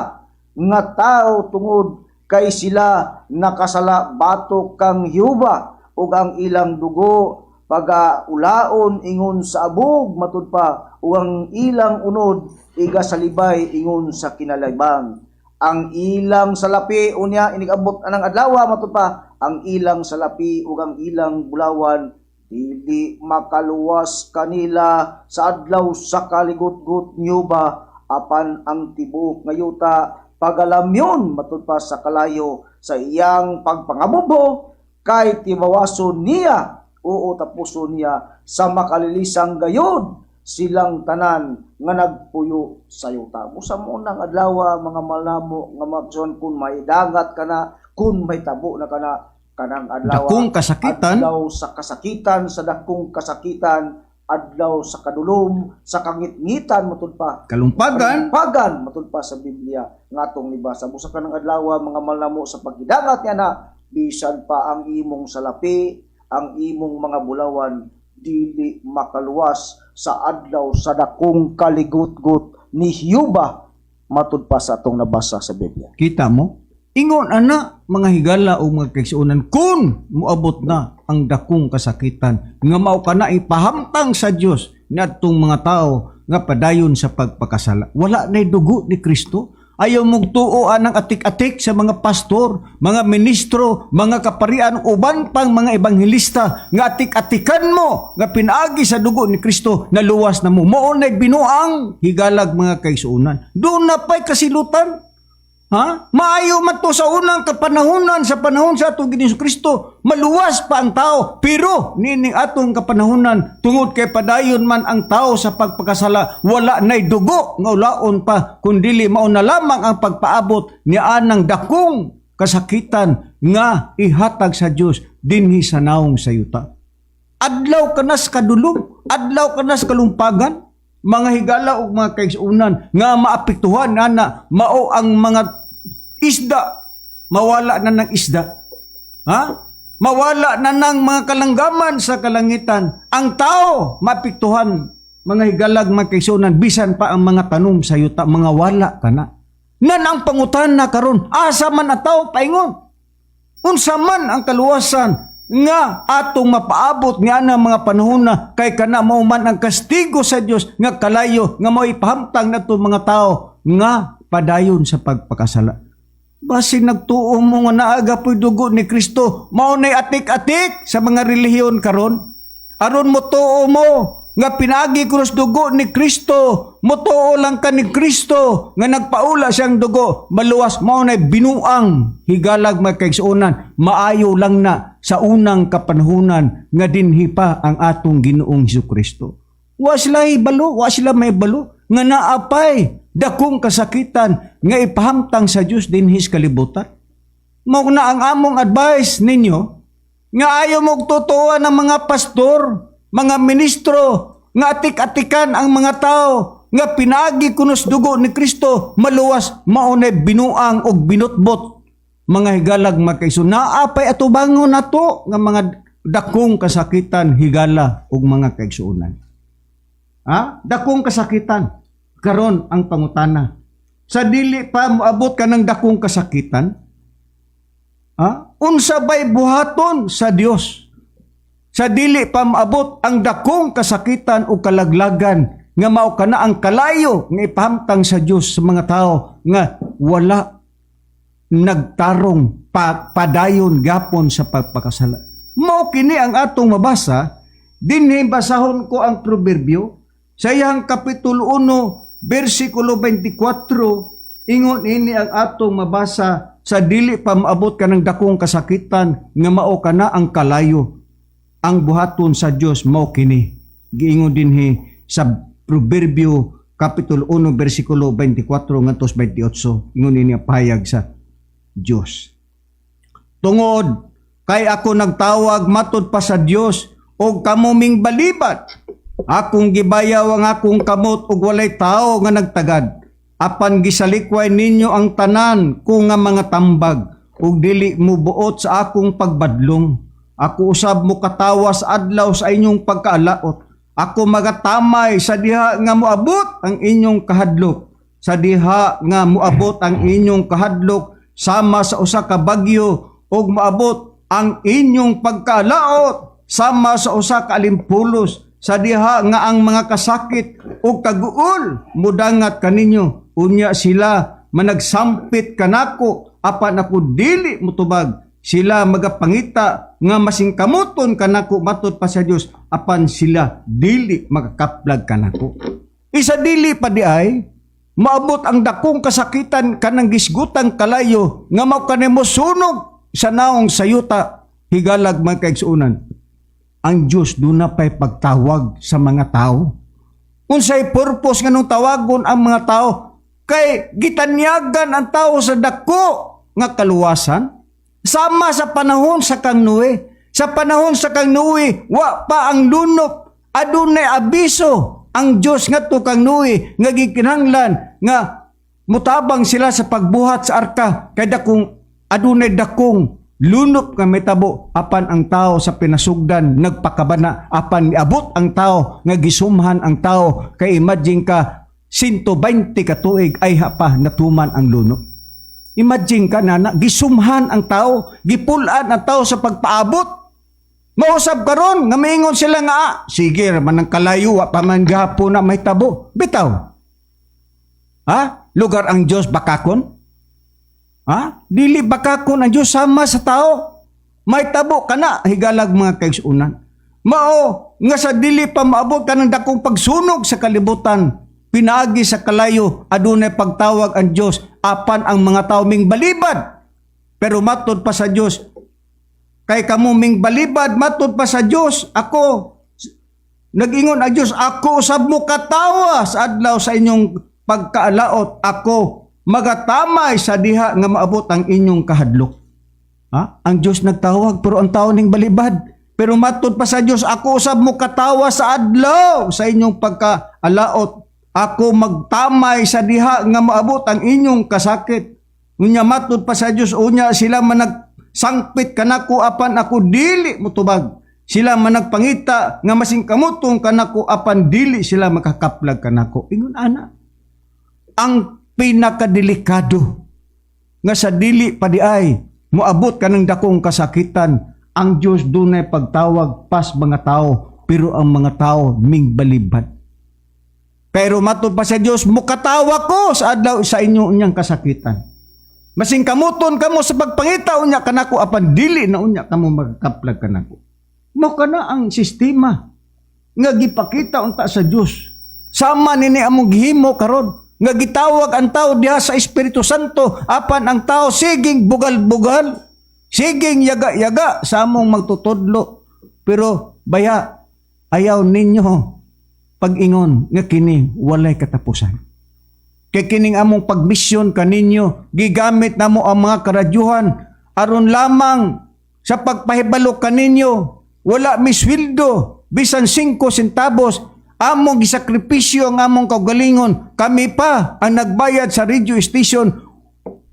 nga tao tungod kay sila nakasala batok kang Jehova ug ang ilang dugo pagaulaon ingon sa abog matud pa ug ang ilang unod igasalibay ingon sa kinalaybang ang ilang salapi unya inigabot anang adlaw matud pa ang ilang salapi ug ang ilang bulawan dili makaluwas kanila sa adlaw sa kaligutgut niyo ba apan ang tibuok nga yuta pagalamyon matud pa sa kalayo sa iyang pagpangabubo kay tibawason niya o tapuson niya sa makalilisang gayod silang tanan nga nagpuyo sa yuta. Busa mo nang adlaw mga malamo nga magson kun may dagat kana kun may tabo na kana kanang adlaw Dakong kasakitan. adlaw sa kasakitan sa dakong kasakitan adlaw sa kadulom sa kangitngitan matud pa Kalumpagan. pagan matud pa sa Biblia ngatong nibasa busa kanang adlaw mga malamo sa paghidagat niya na bisan pa ang imong salapi ang imong mga bulawan dili makaluwas sa adlaw sa dakong kaligutgut ni Jehova matud pa sa atong nabasa sa Biblia. Kita mo? Ingon ana mga higala o mga kaigsuonan kun moabot na ang dakong kasakitan nga mao kana ipahamtang sa Dios ngadtong mga tao nga padayon sa pagpakasala. Wala nay dugo ni Kristo. Ayaw mong tuoan ng atik-atik sa mga pastor, mga ministro, mga kaparian, uban pang mga ebanghelista nga atik-atikan mo nga pinaagi sa dugo ni Kristo na luwas na mo. Mao nay binuang higalag mga kaigsuonan. Doon na pa'y kasilutan. Ha? Maayo man to sa unang kapanahunan sa panahon sa atong Ginoong Kristo. Maluwas pa ang tao. Pero nining atong kapanahunan tungod kay padayon man ang tao sa pagpakasala, wala nay dugo nga ulaon pa kundili mao na lamang ang pagpaabot ni anang dakong kasakitan nga ihatag sa Dios dinhi sa naong sa yuta. Adlaw kanas kadulom, adlaw kanas kalumpagan, mga higala ug mga kaigsuonan nga maapektuhan na mao ang mga isda mawala na ng isda, ha, mawala na ng mga kalanggaman sa kalangitan, ang tao maapektuhan mga higalag mga kaigsuonan bisan pa ang mga tanom sa yuta mga wala kana nan ang pangutana karon asa man ang tao paingon unsa man ang kaluwasan nga atong mapaabot nga na mga panahon na kay kana mao man ang kastigo sa Dios nga kalayo nga mao ipahamtang nato mga tao nga padayon sa pagpakasala. Basin nagtuo mo nga naaga po'y dugo ni Kristo mao nay atik-atik sa mga relihiyon karon aron mo tuo mo nga pinaagi krus dugo ni Kristo motuo lang ka ni Kristo nga nagpaula siyang dugo maluwas mao nay binuang higalag mga kaigsuonan maayo lang na sa unang kapanahunan nga dinhi pa ang atong Ginoong Hesukristo. Wa sila ibalo, wa sila may balo nga naapay dakong kasakitan nga ipahamtang sa Dios dinhi sa kalibutan. Mao na ang among advice ninyo nga ayaw mo tutuan ng mga pastor, mga ministro nga atik-atikan ang mga tao nga pinaagi kunos dugo ni Kristo maluwas mao nay binuang og binutbot mga higalag makaigsuonan naapay atubangon nato nga mga dakong kasakitan higala ug mga kaigsuonan. Ha? Dakong kasakitan karon ang pangutana. Sa dili pa moabot ka ng dakong kasakitan, ha? Unsa bay buhaton sa Dios? Sa dili pa moabot ang dakong kasakitan o kalaglagan nga mao kana ang kalayo nga ipahamtang sa Dios sa mga tao nga wala nagtarong padayon gapon sa pagpakasala. Mao kini ang atong mabasa dinhi basahon ko ang proverbio sa iyang kapitulo 1 bersikulo 24 ingon ini ang atong mabasa sa dili pa maabot ka ng dakong kasakitan nga mao kana ang kalayo ang buhaton sa Dios mao kini giingon dinhi sa proverbio kapitulo 1 bersikulo 24 ngantos 28 ingon ini pahayag sa Dios. Tungod kay ako nagtawag matud pa sa Dios o kamuming balibat akong gibayaw ang akong kamot ug walay tao nga nagtagad. Apan gisalikway ninyo ang tanan ko nga mga tambag ug dili mo buot sa akong pagbadlong. Ako usab mo katawas adlaw sa inyong pagkaalaot. Ako magatamay sa diha nga moabot ang inyong kahadlok. Sa diha nga moabot ang inyong kahadlok sama sa usa ka bagyo ug moabot ang inyong pagkaalaot sama sa usa ka alimpulos. Sa diha nga ang mga kasakit ug kaguol mudangat kaninyo. Unya sila managsampit kanako apan ako dili mutubag. Sila magapangita nga masingkamuton kanako matud pa sa Dios apan sila dili magakaplag kanako. Isa dili pa di ay maabot ang dakong kasakitan kanang gisgutang kalayo nga mao kanimo sunog sa naong sayuta higalag mga kaigsuonan. Ang Dios duna pay pagtawag sa mga tao. Unsay purpose nganong tawagon ang mga tao? Kay gitanyagan ang tao sa dako nga kaluwasan sama sa panahon sa kang Noe. Sa panahon sa kang Noe, wa pa ang lunok, adunay abiso ang Dios ngadto kang Noe nga gikinahanglan nga mutabang sila sa pagbuhat sa arka kay dakong adunay dakong lunok nga mitabo apan ang tao sa pinasugdan nagpakabana apan niabot ang tao nga gisumhan ang tao kay imagine ka 120 ka tuig ay pa natuman ang lunok. Imagine ka na gisumhan ang tao, gipulan ang tao sa pagpaabot. Mausab karon nga maingon sila nga, sige man ang kalayo pa man gihapon na may tabo. Bitaw. Ha? Lugar ang Dios bakakon? Ha? Dili bakakon ang Dios sama sa tao. May tabo kana higalag mga kaigsuonan. Mao nga sa dili pa maabot kanang dakong pagsunog sa kalibutan. Pinaagi sa kalayo, adunay pagtawag ang Dios apan ang mga tao ming balibad. Pero matod pa sa Dios, kay kamo ming balibad, matod pa sa Dios, ako, nag-ingon ang Dios, ako usab mo katawa sa adlaw sa inyong pagkaalaot, ako magatamay sa diha nga maabot ang inyong kahadlok. Ha? Ang Dios nagtawag, pero ang tao ning balibad. Pero matod pa sa Dios, ako usab mo katawa sa adlaw sa inyong pagkaalaot. Ako magtamay sa diha nga maabot ang inyong kasakit. Unya matod pa sa Dios, unya sila managsangpit kanako apan ako dili mutubag. Sila managpangita nga masingkamutong kanako apan dili sila makakaplag kanako. Ingon ana. Ang pinakadelikado nga sa dili pa di ay moabot kanang dakong kasakitan, ang Dios dunay pagtawag pas mga tao, pero ang mga tao ming balibad. Pero matod pa sa Dios, mukatawa ko sa adlaw sa inyo unyang kasakitan. Masingkamuton kamo sa pagpangita unya kanako apan dili na unya kamo magkaplag kanako. Mao kana ang sistema nga gipakita unta sa Dios. Sama nini among gihimo karon nga gitawag ang tao diha sa Espiritu Santo apan ang tao siging bugal-bugal, siging yaga-yaga sa among magtutudlo. Pero baya ayaw ninyo pag-ingon nga kini walay katapusan. Kay kining among pagmisyon kaninyo, gigamit namo ang mga karadyuhan aron lamang sa pagpahibalo kaninyo, wala misweldo, bisan 5 centavos, among gisakripisyo ang among kaugalingon. Kami pa ang nagbayad sa radio station.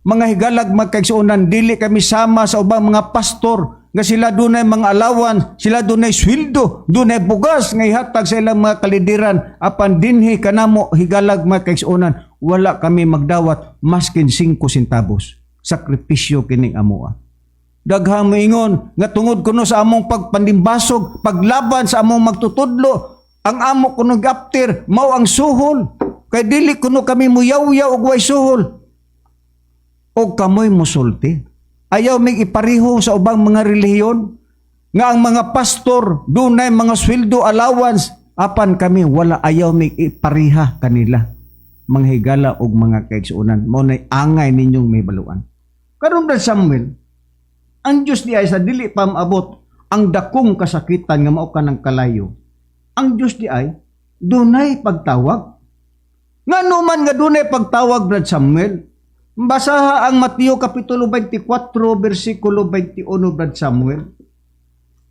Mga higalag magkaigsuonan, dili kami sama sa ubang mga pastor nga sila dunay mga alawan, sila dunay sweldo, dunay bugas nga ihatag sa ilang mga kalidiran, apan dinhi kanamo higalag mga kaigsuonan, wala kami magdawat maskin 5 centavos. Sakripisyo kining amoa. Daghang moingon nga tungod kuno sa among pagpandimbasog, paglaban sa among magtutudlo, ang amo kuno gapter mao ang suhol. Kay dili kuno kami muyaw-yaw og way suhol. O kamoy musulti. Ayaw mig ipariho sa ubang mga relihiyon nga ang mga pastor dunay mga sweldo allowance apan kami wala, ayaw mig ipariha kanila. Mga higala og mga kaigsuonan, mo nay angay ninyong may baluan. Karon Brad Samuel, ang Dios di ay sa dili pa maabot ang dakong kasakitan nga mao kanang kalayo. Ang Dios di ay dunay pagtawag. Ngano man nga dunay pagtawag Brad Samuel? Basaha ang Mateo Kapitulo 24, versikulo 21, Brad Samuel.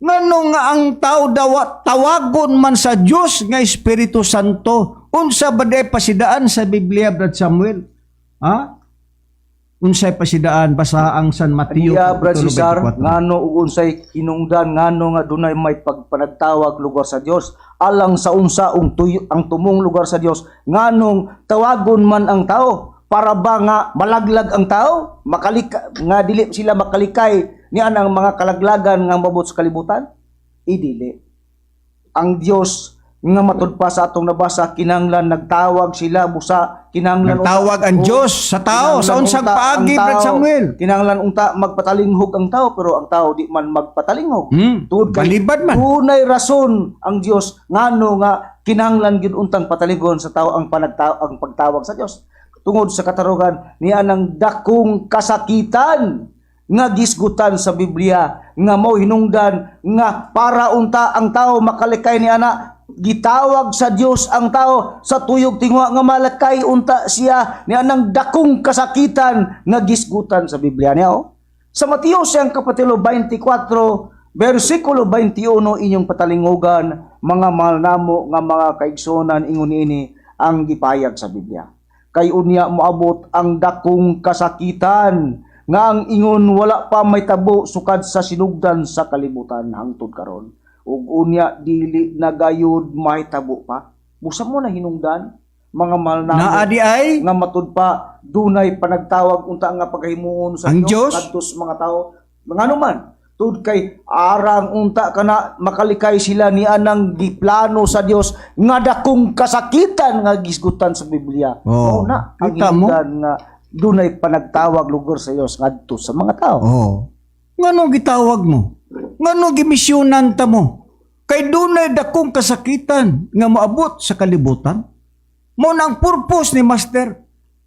Ngano nga ang tao tawagon man sa Dios nga Espiritu Santo? Unsa ba day pasidaan sa Biblia, Brad Samuel? Ha? Unsay pasidaan basa ang San Mateo Iya, Brad Kapitulo Cesar, 24. ngano ug unsay hinungdan, ngano nga dunay may pagpanagtawag lugar sa Dios alang sa unsa ang tumong lugar sa Dios, nganong tawagon man ang tao para ba nga malaglag ang tao, nga dili sila makalikay niyan ang mga kalaglagan nga mabot sa kalibutan? Idili. Ang Dios nga matud pa sa atong nabasa, kinanglan nagtawag sila busa, kinanglan Nagtawag ang Dios sa tao sa unsang paagi, Brad Samuel. Kinanglan unta magpatalinghog ang tao, pero ang tao di man magpatalinghog. Tungod kay Balibad man. dunay rason ang Dios ngano nga kinanglan gyud untang patalingon sa tao ang pagtawag sa Dios. Tungod sa katarugan niya ng dakong kasakitan nga gisgutan sa Biblia nga mao hinungdan nga para unta ang tao makalikay ni ana, gitawag sa Dios ang tao sa tuyog tingwa nga malakay unta siya ni anang dakong kasakitan nga gisgutan sa Biblia niya. Sa Mateo siyang kapitulo 24 versikulo 21 inyong patalingugan, mga mahal namo nga mga kaigsonan, ingon ini ang gipayag sa Biblia. Kay unya moabot ang dakong kasakitan nga ang ingon wala pa may tabo sukad sa sinugdan sa kalibutan hangtod karon, ug unya dili na gayud may tabo pa. Busa mo na hinungdan, mga mahal namo Naadi ay nga matud pa dunay panagtawag unta nga paghimuon sa ang Dios Diyos? kadtos mga tao ngano man tud kay arang unta kana makalikay sila ni anang giplano sa Dios nga dakong kasakitan nga gisgutan sa Biblia. Oh, Na ang kita mo? hinungdan nga dunay panagtawag lugar sa Dios ngadto sa mga tao. Oh. Ngano gitawag mo? Ngano gimisyonan ta mo? Kay dunay dakong kasakitan nga moabot sa kalibutan. Mo nang purpose ni Master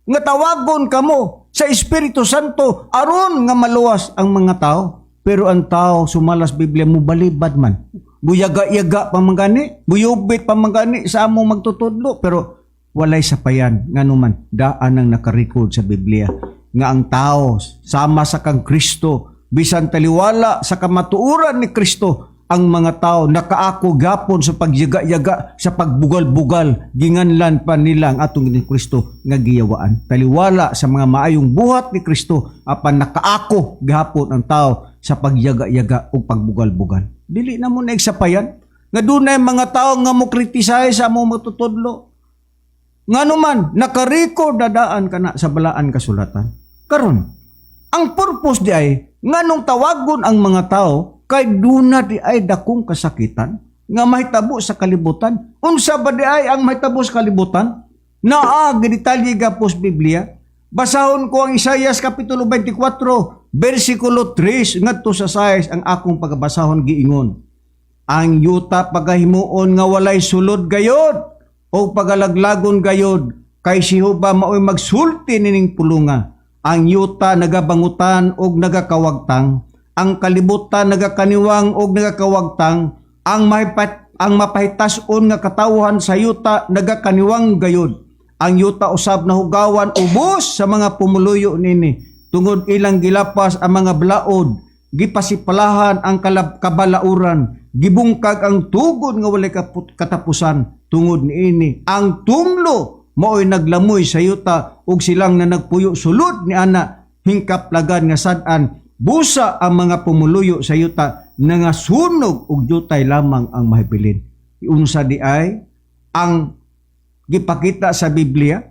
nga tawagon kamo sa Espiritu Santo aron nga maluwas ang mga tao. Pero ang tao sumalas Biblia mo balibad man. Buyaga-yaga pa mangani, buyubit pa mangani sa among magtutudlo, pero walay sapayan nganuman daan ang nakarecord sa Biblia nga ang tao sama sa kang Kristo bisan taliwala sa kamatuoran ni Kristo, ang mga tao nakaako gapon sa pagyaga-yaga, sa pagbugal-bugal, ginganlan pa nila ang atong ni Kristo nga giyawaan. Taliwala sa mga maayong buhat ni Kristo apan nakaako gapon ang tao sa pagyaga-yaga o pagbugal-bugal. Dili na mo na iksapayan nga dunay mga tao nga mo kritisay sa among matutudlo. Nganuman naka-record dadaan kana sa balaan kasulatan. Karon, ang purpose di ay nganong tawagon ang mga tao kay duna di ay dakong kasakitan nga mahitabo sa kalibutan. Unsa ba di ay ang mahitabo sa kalibutan? Naa gidetalye gapos Biblia. Basahon ko ang Isaias kapitulo 24 versikulo 3 ngadto sa 6 ang akong pagbasahon giingon. Ang yuta pagahimuon nga walay sulod gayod o pagalaglagon gayod kay si Jehova maoy magsulti nining pulunga. Ang yuta nagabangutan og nagakawagtang, ang kalibutan nagakaniwang og nagakawagtang, ang mapahitason nga katawhan sa yuta nagakaniwang gayod. Ang yuta usab nahugawan ubos sa mga pumuluyo nini, tungod ilang gilapas ang mga blaod, gipasipalahan ang kabalauran, gibungkag ang tugod nga walay katapusan. Tungod niini ang tunglo maoy naglamoy sa yuta ug silang na nagpuyo sulod ni ana hingkap lagan nga sad-an busa ang mga pumuluyo sa yuta nga sunog ug yutay lamang ang mahibilin. Unsa di ay ang gipakita sa Biblia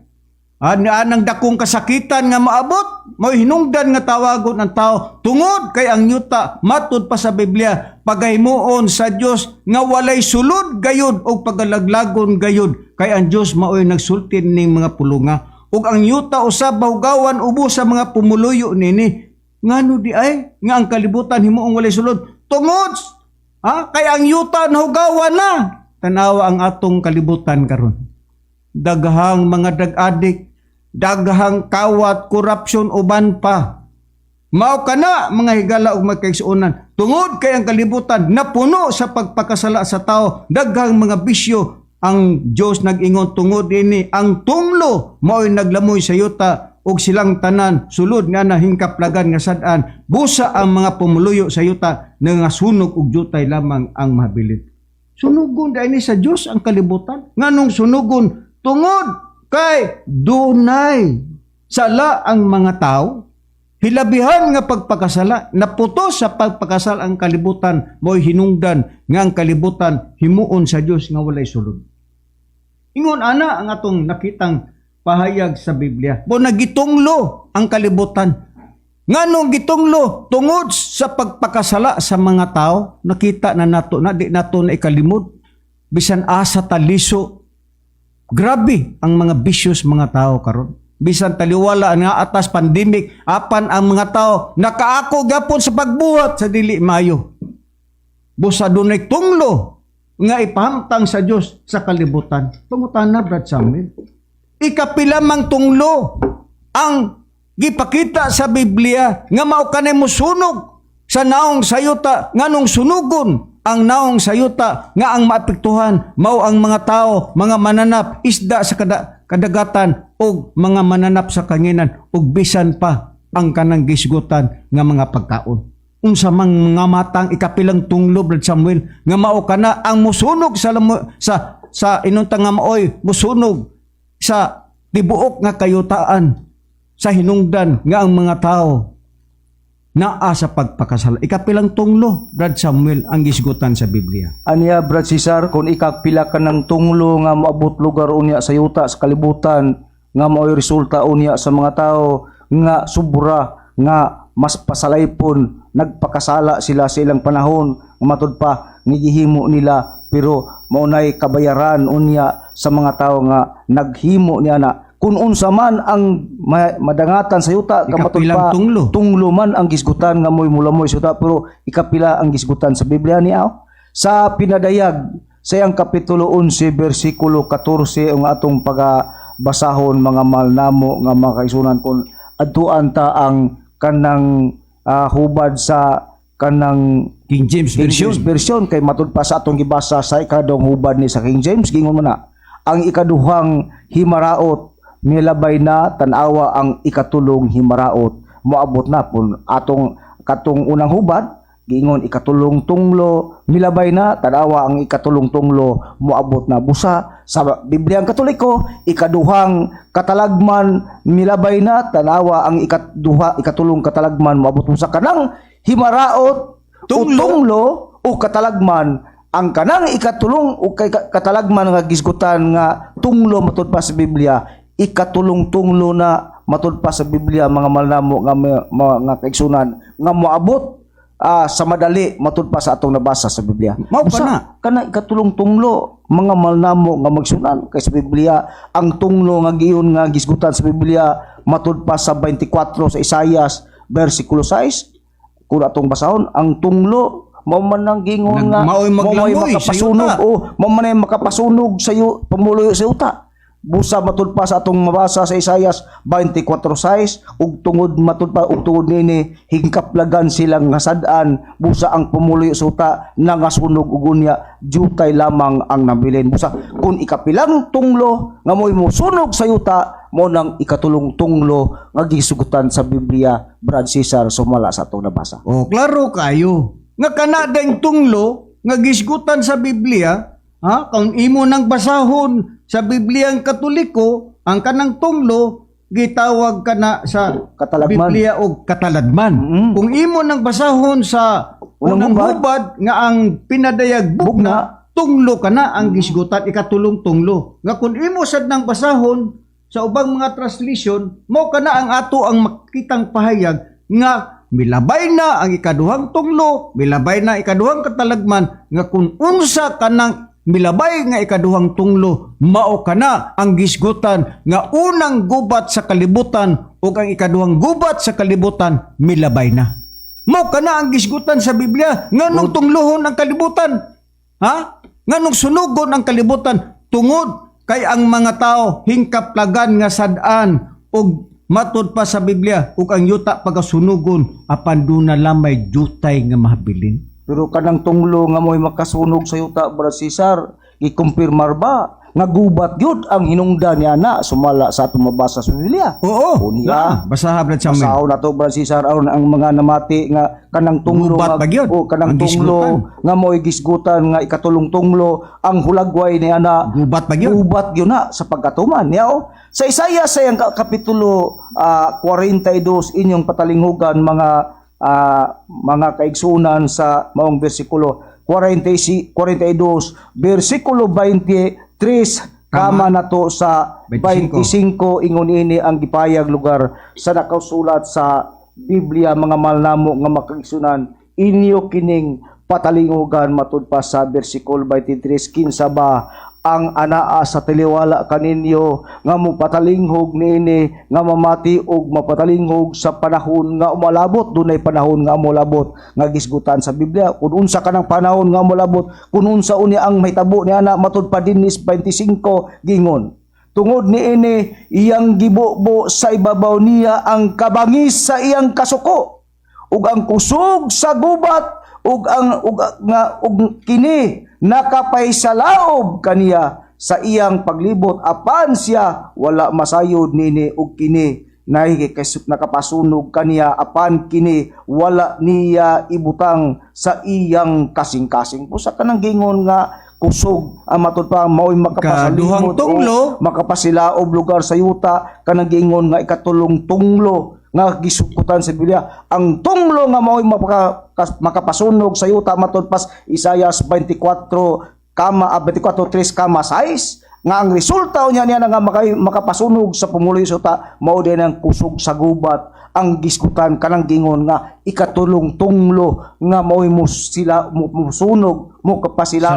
anang dakong kasakitan nga maabot mao hinungdan nga tawagon ang tao tungod kay ang yuta matud pa sa Biblia pagahimuon sa Dios nga walay sulod gayud o pagalaglagon gayud kay ang Dios maoy nagsulti ning mga pulunga ug ang yuta usab bahugawan ubos sa mga pumuluyo nini. Ngano di ay nga ang kalibutan himuong walay sulod tungod kay ang yuta nahugawan na. Tanawa ang atong kalibutan karon. Daghang mga drug-addict, daghang kawat, korupsyon uban pa. Mao kana mga higala ug magkaigsuonan. Tungod kay ang kalibutan napuno sa pagpakasala sa tao, daghang mga bisyo. Ang Dios nag-ingon tungod ini ang tunglo mao'y naglamoy sa yuta og silang tanan sulod nga nahingkaplagan nga sad-an busa ang mga pumuluyo sa yuta nga sunog ug jutay lamang ang mahabilin. Sunugon dai sa Dios ang kalibutan. Nganong sunugon tungod kay dunay sala ang mga tao. Hilabihan nga pagpakasala, naputos sa pagpakasala ang kalibutan, mo'y hinungdan nga ang kalibutan himuon sa Dios nga walay sulod. Ingon ana ang atong nakitang pahayag sa Biblia. Bo nagitunglo ang kalibutan. Nganong gitunglo tungod sa pagpakasala sa mga tao, nakita na nato na di nato na ikalimod bisan asa taliso. Grabe ang mga vicious mga tao karon. Bisan taliwala nga atas pandemic, apan ang mga tao nakaako gapon sa pagbuhat sa dili maayo. Busa dunay tunglo nga ipahamtang sa Dios sa kalibutan. Pangutana, Brad Samuel, ikapila mang tunglo ang gipakita sa Biblia nga mao kanay mosunog sa naong sayuta nganong sunugon ang naong sayuta nga ang maapektuhan mao ang mga tao, mga mananap, isda sa kadagatan o mga mananap sa kanginan o bisan pa ang kanang gisgutan nga mga pagkaon. Unsa mang mga matang ikapilang tunglo, Brad Samuel, nga mao kana ang musunog sa inuntang nga maoy musunog sa tibuok nga kayutaan sa hinungdan nga ang mga tao naa sa pagpakasala. Ikapilang tunglo, Brad Samuel, ang gisgutan sa Biblia. Anya, Brad Cesar, kung ikapila ka ng tunglo nga moabot lugar unya sa yuta sa kalibutan, nga mao'y resulta unya sa mga tao, nga subra, nga mas pasalaypon, nagpakasala sila sa ilang panahon, matud pa, nigihimo nila, pero maunay kabayaran unya sa mga tao nga naghimo niya na. Kung unsa man ang madangatan sa yuta, kamatod pa, tunglo man ang gisgutan nga mo'y mulamoy sa yuta, pero ikapila ang gisgutan sa Biblia niya. Sa pinadayag, sa iyang kapitulo 11, versikulo 14, ang atong pagbasahon mga malnamo nga mga kaisunan, kung adtuan ta ang kanang hubad sa kanang King James Version, kay matud pa sa atong gibasa sa ikadong hubad ni sa King James, gingon mo na, ang ikaduhang himaraot, milabay na tanawa ang ikatulong himaraot, moabot na pun atong katong unang hubad, giingon ikatulong tunglo, milabay na tanawa ang ikatulong tunglo, moabot na. Busa sa Bibliang Katoliko, ikaduhang katalagman, milabay na tanawa ang ikatulong katalagman, moabot sa kanang himaraot, tunglo o katalagman, ang kanang ikatulong o katalagman nga gisgutan nga tunglo matud pa sa Biblia, ikatulong tunglo na matud pa sa Biblia, mga malnamo nga kaigsunan nga moabot sa madali matud pa sa atong nabasa sa Biblia. Mao kana ikatulong tunglo, mga malnamo nga magsunan kay sa Biblia, ang tunglo nga giyon nga gisgutan sa Biblia matud pa sa 24 sa Isaias versikulo 6, kung atong basahon ang tunglo mao man nang gingon nga mao'y makapasunog mao man makapasunog sa pamuluyo sa yuta. Busa matud pa sa atong mabasa sa Isaias 24:6, ug tungod matud pa ug tungod nini hingkaplagan silang nasad-an, busa ang pamuluyo sa yuta nangasunog ug unya jutay lamang ang nabilin. Busa kun ikapilang tunglo nga mo'y mosunog sa yuta, mo nang ikatulong tunglo nga gisugutan sa Biblia, Brad Cesar, sumala sa atong nabasa. O klaro kayo nga kanadang tunglo nga gisgutan sa Biblia, kung imo nang basahon sa Bibliang Katoliko, ang kanang tunglo gitawag kana sa Katalagman. Biblia og kataladman. Kung imo nang basahon sa unang hubad nga ang pinadayag bugna, tunglo kana ang gisgutan, ikatulong tunglo. Nga kung imo sad nang basahon sa ubang mga translation, mo kana ang ato ang makitang pahayag nga milabay na ang ikaduhang tunglo, milabay na ikaduhang katalagman, nga kung unsa kanang milabay nga ikaduhang tunglo, mao kana ang gisgutan nga unang gubat sa kalibutan o ang ikaduhang gubat sa kalibutan, milabay na. Mao kana ang gisgutan sa Biblia, nganong tunglohon ang kalibutan? Nganong sunugon ang kalibutan? Tungod kay ang mga tao hingkaplagan nga sad-an og matud pa sa Biblia ug ang yuta pagasunugon apan duna lamay jutay nga mahabilin. Pero kanang tunglo nga mo'y makasunog sa yuta, Brad Cesar, gikumpirmar ba nga gubat gyud ang hinungdan niya na sumala sa atong mabasa sa Biblia. Oo. Unya. Basaha Brad Samuel. Masaw na to Brad Cesar aron ang mga namati nga kanang tunglo Gubat ba gyud? kanang Ang tunglo nga mo'y gisgutan nga ikatulong tunglo ang hulagway ni ana Gubat ba gyud? gubat gyud na sa pagkatuman niya o. Sa Isaiah sa yang kapitulo 42 inyong patalinghugan mga kaigsunan sa maong bersikulo 42 bersikulo 23 kama na to sa 25 ingon ini ang gipayag lugar sa nakasulat sa Biblia mga malnamo nga makaigsunan inyo kining patalingugan matud pa sa bersikulo 23 kinsa ba ang anaa sa tiliwala kaninyo nga mo patalinghog niini nga mamati og mapatalinghog sa panahon nga umalabot dunay panahon nga umolabot nga gisgutan sa Biblia kun unsa kanang panahon nga umolabot kun unsa uni ang mahitabo ni ana matud pa Dinis 25 gingon tungod niini iyang gibubo sa ibabaw niya ang kabangis sa iyang kasuko ug ang kusog sa gubat ug kini nakapaysalaob kaniya sa iyang paglibot apan siya wala masayod nini ug kini nakapasunog kaniya apan kini wala niya ibutang sa iyang kasing-kasing pusa kanang gingon nga kusog ang matud pa mao'y Kaduhang tunglo. makapasilaob lugar sa yuta kanang gingon nga ikatulong tunglo nga gisukutan sa Biblia ang tunglo nga mao'y makapasunog sa yuta matud pas Isaias 24:3 kama 6 nga ang resulta niya nga makapasunog sa pumuloy sa yuta mao din ang kusog sa gubat ang giskutan kanang gingon nga ikatulong tunglo nga mao'y musunog mo kapasila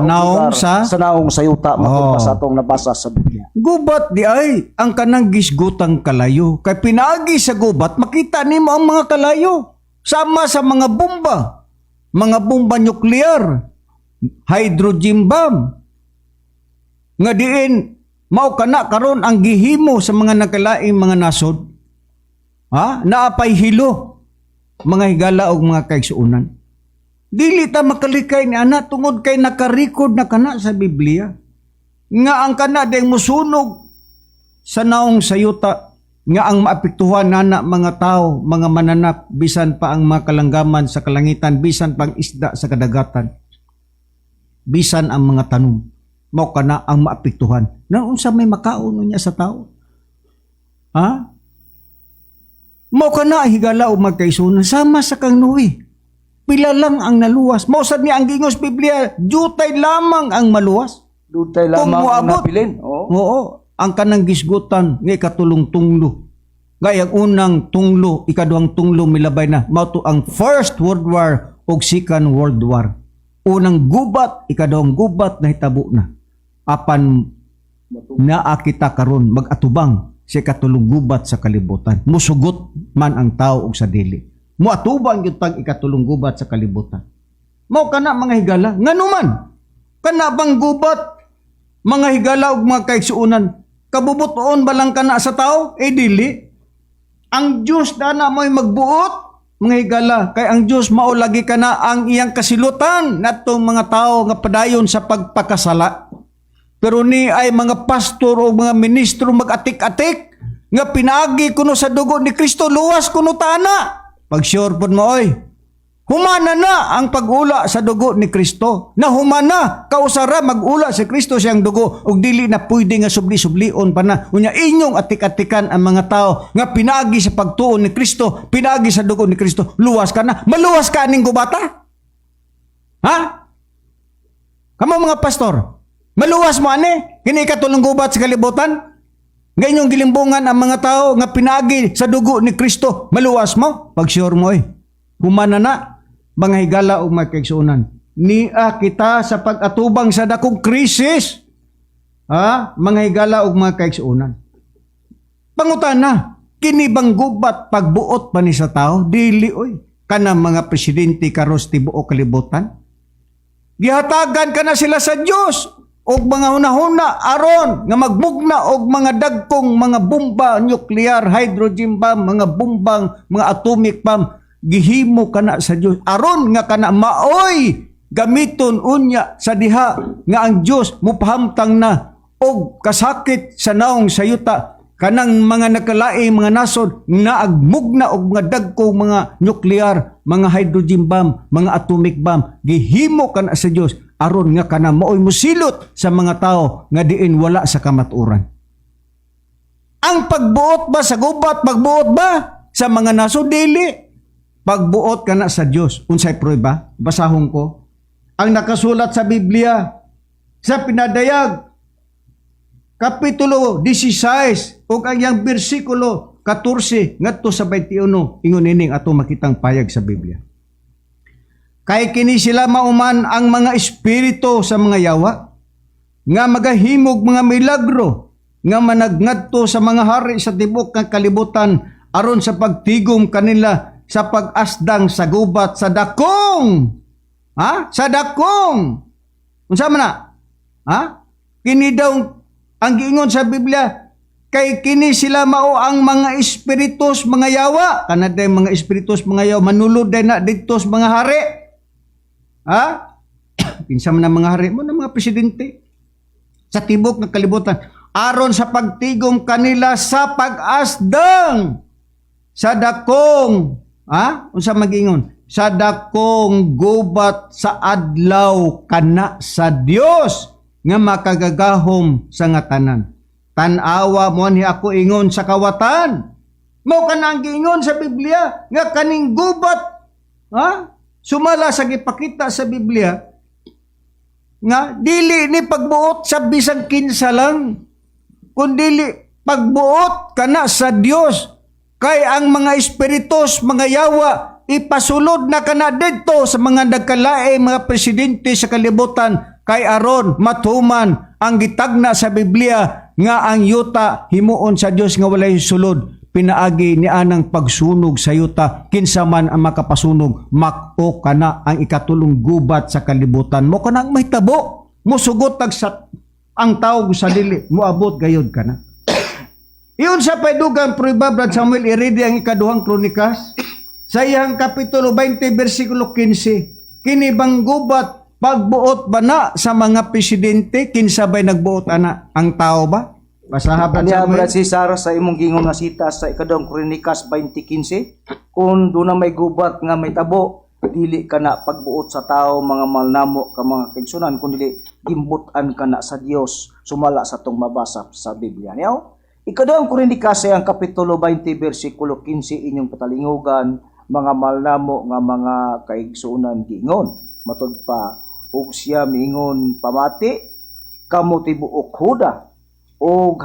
sa naong sa yuta matud pa sa atong nabasa sa Biblia. Gubat di ay ang kanang gisgutang kalayo. Kay pinaagi sa gubat, makita nimo ang mga kalayo. Sama sa mga bomba nuklear, hydrogen bomb. Nga diin, mao kana karon ang gihimo sa mga nakalaing mga nasod. Naapay hilo, mga higala o mga kaigsuunan. Dili ta makalikay ni ana tungod kay nakarecord na kana sa Biblia. Nga ang kana ding musunog sa naong sayuta nga ang maapektuhan nana mga tao, mga mananap, bisan pa ang mga kalanggaman sa kalangitan, bisan pang isda sa kadagatan, bisan ang mga tanom, mao kana ang maapektuhan. Nang unsa may makaon niya sa tao? Mao kana higala o magkaisunan sama sa kang Noe. Pila lang ang naluwas. Mao sad ni ang gingos Biblia, jutay lamang ang maluwas. Dutay lamang ang napilin. Oo, ang kanang gisgutan nga ikatulong tunglo. Gayang unang tunglo, ikaduhang tunglo milabay na. Mao to ang First World War o Second World War. Unang gubat, ikaduhang gubat na hitabo na. Apan naa kita karon mag-atubang sa ikatulong gubat sa kalibutan. Musugot man ang tao og sa dili. Muatubang gyud tag ikatulong gubat sa kalibutan. Mao kana mga higala, nganuman kana bang gubat mga higala ug mga kaigsuunan kabubuton ba lang kana sa tao? Dili. Ang Dios dana mo'y magbuot mga higala kay ang Dios mao lagi kana ang iyang kasilutan natong mga tao nga padayon sa pagpakasala. Pero ni ay mga pastor o mga ministro mag-atik-atik nga pinaagi kuno sa dugo ni Kristo luwas kuno tana. Pag sure pod mo oy, humana na ang pag-ula sa dugo ni Kristo. Na humana, kausara mag-ula si Kristo siyang dugo ug dili na pwede nga subli-sublion pa na. Unya inyong atik-atikan ang mga tao nga pinaagi sa pagtuon ni Kristo, pinaagi sa dugo ni Kristo. Luwas ka na. Maluwas ka ning gubata? Kamo mga pastor, maluwas mo ani? Kini katulong gubat sa kalibutan? Ngayong gilimbungan ang mga tao nga pinagi sa dugo ni Kristo, maluwas mo? Pag sure mo humana na, mga higala o mga kaigsuunan. Nia kita sa pag-atubang sa dakong krisis. Mga higala o mga kaigsuunan. Pangutana, kini bang gubat pagbuot pa ni sa tao? Dili kana mga presidente karos tibuok kalibutan. Gihatagan ka na sila sa Dios. Og mga hunahuna aron nga magbugna og mga dagkong mga bomba nuklear, hydrogen bomb, mga bombang, mga atomic bomb, gihimo kana sa Dios aron nga kana maoy gamiton unya sa diha nga ang Dios mopahamtang na o kasakit sa naong sayuta kanang mga nakalaing mga nasod na agmugna og mga dagkong mga nuklear, mga hydrogen bomb, mga atomic bomb, gihimo kana sa Dios aron nga kana maoy musilot sa mga tao nga diin wala sa kamatuoran. Ang pagbuot ba sa gubat, pagbuot ba sa mga nasod dili? Pagbuot kana sa Dios. Unsay prueba? Basahon ko. Ang nakasulat sa Biblia sa pinadayag Kapitulo 16 ug ang yang bersikulo 14 ngadto sa 21 ingon ining ato makitang payag sa Biblia. Kay kini sila mauman ang mga espiritu sa mga yawa nga magahimog mga milagro nga managngadto sa mga hari sa tibok nga kalibutan aron sa pagtigom kanila sa pag-asdang sa gubat sa dakong. Sa dakong. Unsa man na? Kini daw ang giingon sa Biblia, kay kini sila mao ang mga espiritus, mga yawa. Kanaday mga espiritus, mga yawa, manulod day na dito sa mga hari. Kinsa man ang mga hari mo, ng mga presidente. Sa tibok ng kalibutan. Aron sa pagtigom kanila sa pag-asdang. Sa dakong. Unsa mag-ingon? Sa dakong gubat sa adlaw kana sa Dios nga makagagahom sa nga tanan. Tanawa mo ni ako ingon sa kawatan. Mao kanang giingon sa Biblia nga kaning gubat sumala sa gipakita sa Biblia nga dili ni pagbuot sa bisan kinsa lang kundi pagbuot kana sa Dios kay ang mga espiritus, mga yawa ipasulod na kana didto sa mga nagkalae mga presidente sa kalibutan kay aron matuman ang gitagna sa Biblia nga ang yuta himuon sa Dios nga walay sulod pinaagi ni anang pagsunog sa yuta kinsa man ang makapasunog mak-o kana ang ikatulong gubat sa kalibutan mo kana ang mahitabo mo sugot sa ang tawag sa dili moabot gayod kana. Iyon sa paydugang prueba Brad Samuel iredi ang ikaduhang kronikas sa iyang kapitulo 20 bersikulo 15 kini bang gubat pagbuot ba na sa mga presidente kinsa ba'y nagbuot ana ang tao ba? Basaha Brad Anya Samuel. Brad Cesar sa imong gingon nga sita sa ikaduhang kronikas 20:15 kung doon na may gubat nga may tabo dili kana pagbuot sa tao mga malnamo ka mga kaigsunan kundi gimbutan kana sa Dios sumala sa tong mabasa sa Biblia niyo. Ikaduhang kronikas sa ang kapitulo 20 bersikulo 15 inyong patalingugan mga malnamo nga mga kaigsunan giingon matud pa ug siya miingon pamati kamo tibuok Huda ug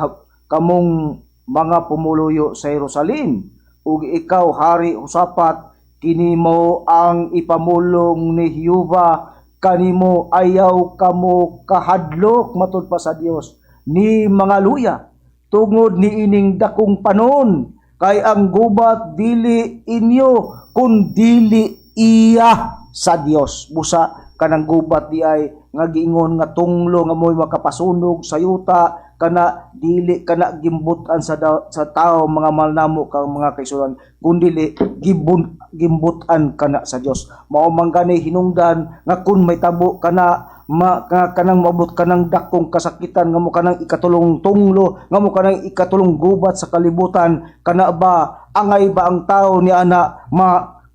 kamong mga pumuluyo sa Jerusalem ug ikaw hari Usapat kini mo ang ipamulong ni Jehova kanimo ayaw kamo kahadlok matud pa sa Dios ni mga luya tungod ni ining dakong panon kay ang gubat dili inyo kun dili iya sa Dios busa kanang gubat di ay nga giingon nga tunglo nga mo'y makapasunog sa yuta kana dili kana gimbutan sa tao mga malnamo kang mga kaisulan kundi gimbutan kana sa Dios mao man gani hinungdan nga kun may tabo kana kanang maabot kanang dakong kasakitan nga mo kanang ikatulong tunglo nga mo kanang ikatulong gubat sa kalibutan kana ba angay ba ang tao ni ana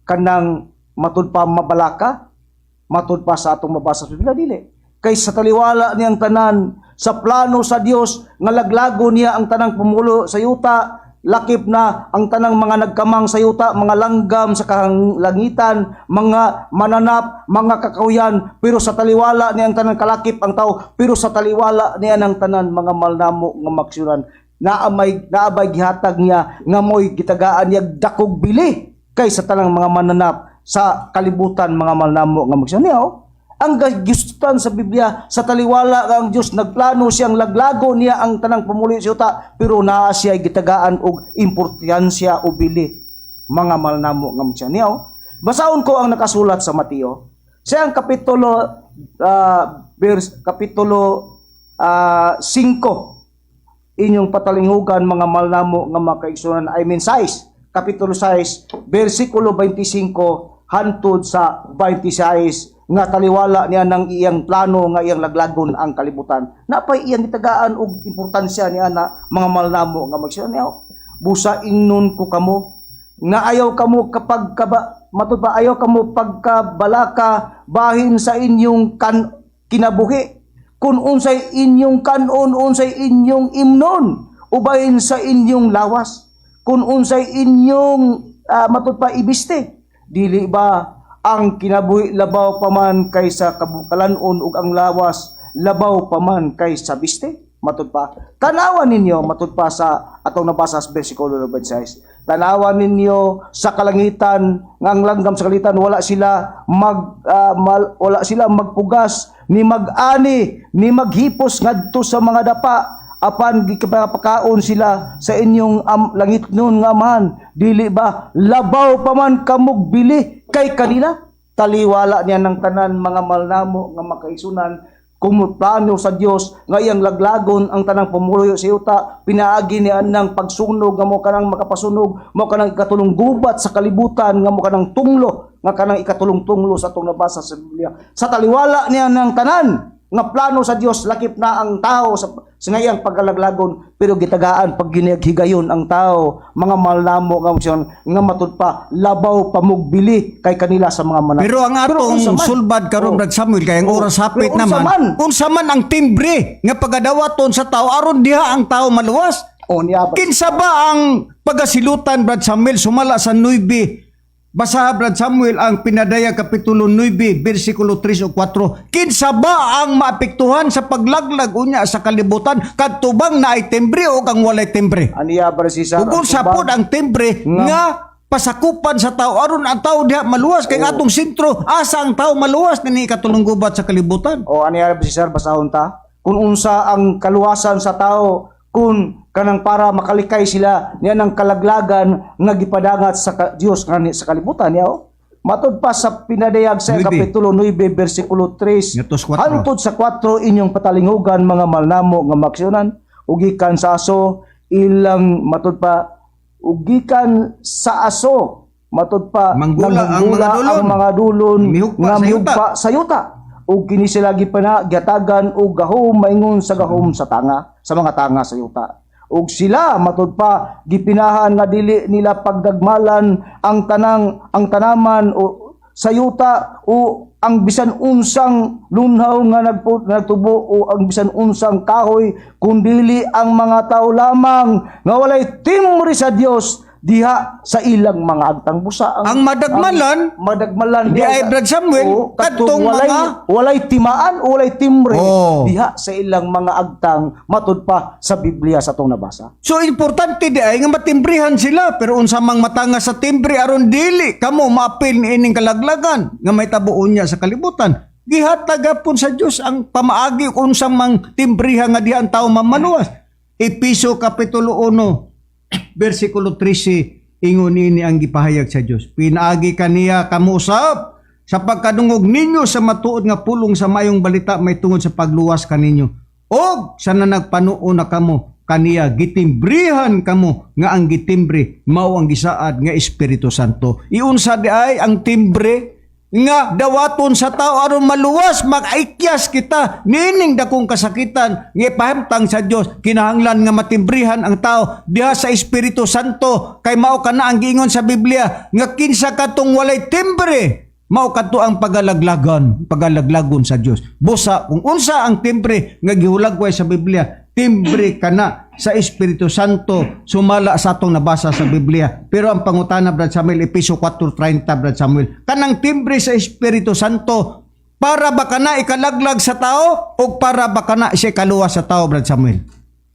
kanang matud pa mabalaka matud pa sa atong mabasa sa Biblia dili kay sa taliwala niyang tanan sa plano sa Dios nga laglago niya ang tanang pumulo sa yuta lakip na ang tanang mga nagkamang sa yuta mga langgam sa kalangitan mga mananap mga kakawyan pero sa taliwala niyang tanan kalakip ang tao pero sa taliwala niya ng tanan mga malnamo nga maksyonan naabay gihatag niya nga mo'y gitagaan niya dakog bili kay sa tanang mga mananap sa kalibutan mga malnamo nga magsaniaw ang gistutan sa Biblia sa taliwala nga ang Dios nagplano siyang laglago niya ang tanang pumuli sa yuta pero naa siya gitagaan og importansya o bili mga malnamo nga magsaniaw. Basaon ko ang nakasulat sa Mateo sa ang kapitulo 5 inyong patalingugan mga malnamo nga makaigsunan 6 kapitulo 6 bersikulo 25 hantod sa 26 nga taliwala niya ng iyang plano nga iyang laglagon ang kalibutan. Napay iyang itagaan og importansya niya na mga malnamo nga magsiyon niya. Busa ingnon ko kamo nga ayaw kamo kapag matud ba ayaw kamo pagkabalaka bahin sa inyong kinabuhi. Kung unsay inyong kanon, unsay inyong imnon, ubahin sa inyong lawas. Kung unsay inyong matud pa ibiste, dili ba ang kinabuhi labaw paman kaysa kalanon ug ang lawas labaw paman kaysa biste? Matud pa. Tanawan ninyo matud pa sa atong nabasa sa bersikulo 26. Tanawan ninyo sa kalangitan nga ang langgam sa kalangitan wala sila wala sila magpugas ni mag-ani ni maghipos ngadto sa mga dapa apan gikapakaon sila sa inyong langit nun nga man, dili ba labaw paman kamog bili kay kanila? Taliwala niya ng tanan mga malnamo nga makaisunan kung plano sa Dios nga iyang laglagon ang tanang pumuloy sa yuta, pinaagi niya ng pagsunog nga mo kanang makapasunog, mo kanang ikatulong gubat sa kalibutan, nga mo kanang tunglo, nga kanang ikatulong tunglo sa atong nabasa sa Biblia. Sa taliwala niya ng tanan nga plano sa Dios, lakip na ang tao sa ngayang pagkalaglagon, pero gitagaan pag ginaghigayon ang tao, mga malnamo nga matud pa labaw pamugbili kay kanila sa mga manat. Pero ang atong sulbad karon Brad Samuel kay ang oras hapit naman. Unsa man ang timbre nga pagadawaton sa tao aron diha ang tao maluwas. Kinsa ba ang pagasilutan Brad Samuel sumala sa 9? Basa Brad Samuel ang Pinadaya Kapitulo 9, versikulo 3 o 4. Kinsa ba ang maapektuhan sa paglaglag unya sa kalibutan kadtubang na ay timbre o kang walay timbre? Aniya Brad Cesar. Ug unsa pod ang timbre nga pasakupan sa tao aron ang tao diha maluwas kay atong sentro asa ang tao maluwas nini katulong gubat sa kalibutan. O aniya Brad Cesar, basahon ta. Kung unsa ang kaluwasan sa tao, kung kanang para makalikay sila niya ng kalaglagan nga gipadangat sa Dios nga sa kalibutan niya. Matud pa sa pinadayag sa Kapitulo 9 bersikulo 3 hangtod sa 4, inyong patalingugan mga malnamo nga maksyonan ugikan sa aso ilang matud pa ugikan sa aso matud pa manggula ang mga dulon nga mihugpa sa yuta. O kini sila gatagan o gahom maingon sa gahom sa tanga, sa mga tanga sa yuta. Og sila matud pa gipinahan nga dili nila pagdagmalan ang tanaman o sa yuta o ang bisan unsang lunhaw nga nagtubo o ang bisan unsang kahoy kundili ang mga tao lamang nga walay timbre sa Dios diha sa ilang mga agtang busa. Ang madagmalan di ay Brad Samuel kadtong mga walay timaan o walay timbre diha sa ilang mga agtang matud pa sa Biblia sa atong nabasa. So importante di ay nga matimbrihan sila pero unsa mang matanga sa timbre aron dili kamo maapil ining kalaglagan nga may tabuon niya sa kalibutan. Gihatag gapon sa Dios ang pamaagi kung unsa mang timbriha nga diha ang tawo mamaluwas. Episo Kapitulo 1 versikulo 13 ingon ini ang gipahayag sa Dios. Pinaagi kaniya kamusap sa pagkadungog ninyo sa matuod nga pulong sa mayong balita may tungod sa pagluwas kaninyo. Og sa nanagpanuon na kamo kaniya gitimbrihan kamo nga ang gitimbre mao ang gisaad nga Espiritu Santo. Iunsa di ay ang timbre nga dawaton sa tao aron maluwas mag-aikyas kita nining dakong kasakitan nga ipahimtang sa Dios kinahanglan nga matimbrihan ang tao diha sa Espiritu Santo kay mao kana ang giingon sa Biblia nga kinsa katong walay timbre mao kadto ang pagalaglagon sa Dios. Busa kung unsa ang timbre nga gihulagway sa Biblia, timbre kana sa Espiritu Santo sumala sa atong nabasa sa Biblia. Pero ang pangutana Brad Samuel Episo 4:30 Brad Samuel, kanang timbre sa Espiritu Santo para ba kana ikalaglag sa tao o para ba kana siya kaluwas sa tao Brad Samuel?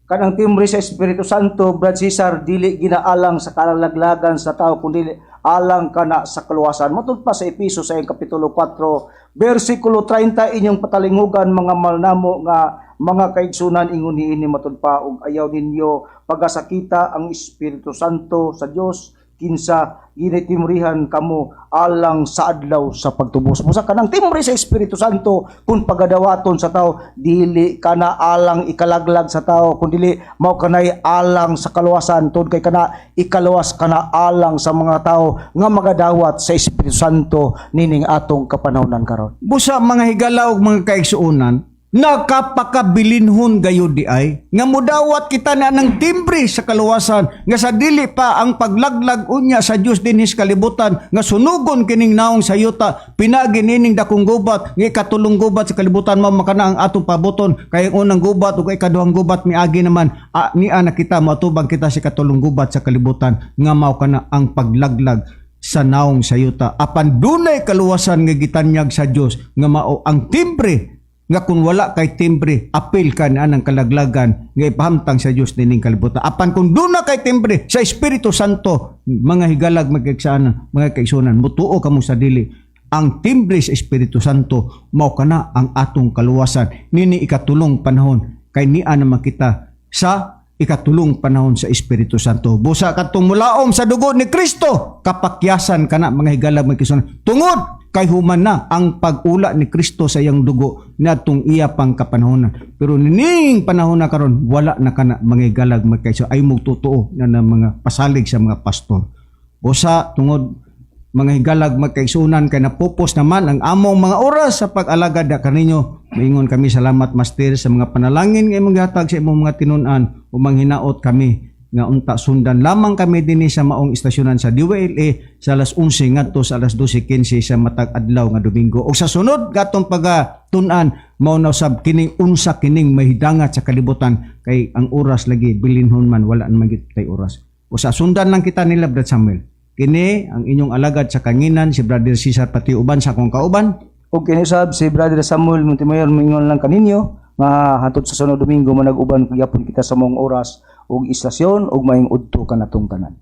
Kanang timbre sa Espiritu Santo Brad Cesar dili ginaalang sa kalaglagan sa tao kundi alang kana sa kaluwasan. Matud pa sa Episo sa Kapitulo 4 versikulo 30 inyong patalingugan mga malnamo nga mga kaigsunan ingon niini matud pa og ayaw ninyo pagasakita ang Espiritu Santo sa Dios kinsa ginitimrihan kamo alang sa adlaw sa pagtubos. Busa kanang timbre sa Espiritu Santo kung pagadawaton sa tao dili kana alang ikalaglag sa tao kun dili mao kanay alang sa kaluwasan tungod kay kana ikaluwas kana alang sa mga tao nga magadawat sa Espiritu Santo nining atong kapanahon karon. Busa mga higala ug mga kaigsuonan, nakapakabilinhon gayud di ay nga mudawat kita na ng timbre sa kaluwasan nga sa dili pa ang paglaglag unya sa Dios dinhis kalibutan nga sunugon kining naong sayuta pinagi nining dakong gubat nga ikatulong gubat sa kalibutan mao makana ang atong pabuton kay ang unang gubat ug ikaduhang gubat miagi naman niya na kita matubang kita sa katulong gubat sa kalibutan nga mao kana ang paglaglag sa naong sayuta apan dunay kaluwasan nga gitanyag sa Dios nga mao ang timbre nga kung wala kay timbre, apil ka na ng kalaglagan nga ipahamtang sa Diyos dining kalibutan. Apan kung doon na kay timbre sa Espiritu Santo, mga higalag, mga kaigsunan, mutuo ka mo sa dili. Ang timbre sa Espiritu Santo, mao ka na ang atong kaluwasan. Nini ikatulong panahon, kay niya naman kita sa ikatulong panahon sa Espiritu Santo. Busa katong mulaom sa dugo ni Kristo, kapakyasan ka na mga higalag, mga kaigsunan. Tungod! Kay human na ang pag-ula ni Kristo sa iyang dugo na itong iya pang kapanahonan. Pero nining panahon na karon wala na kana mga galag magkaiso ay magtotoo na mga pasalig sa mga pastor. O sa tungod mga higalag magkaisunan kay napupos naman ang among mga oras sa pag-alagad na kaninyo. Maingon kami salamat Master sa mga panalangin nga maghatag sa imong mga tinun-an o manghinaot kami nga unta sundan lamang kami dinhi sa maong istasyonan sa DWLA sa alas 11 ngadto sa alas 12:15 sa matag adlaw nga Domingo. O sa sunod gatong pagatun-an mao na usab kining unsa kining mahidangat sa kalibutan kay ang oras lagi bilinhon man wala man tay oras. O sa sundan lang kita nila Brad Samuel. Kini ang inyong alagad sa kanginan si Brother Cesar pati uban sa akong kauban. O kini sab si Brother Samuel Montemayor mingon lang kaninyo nga hantod sa sunod Domingo manag-uban gyapon kita sa mong oras ug istasyon ug maayong udto kanatong tanan.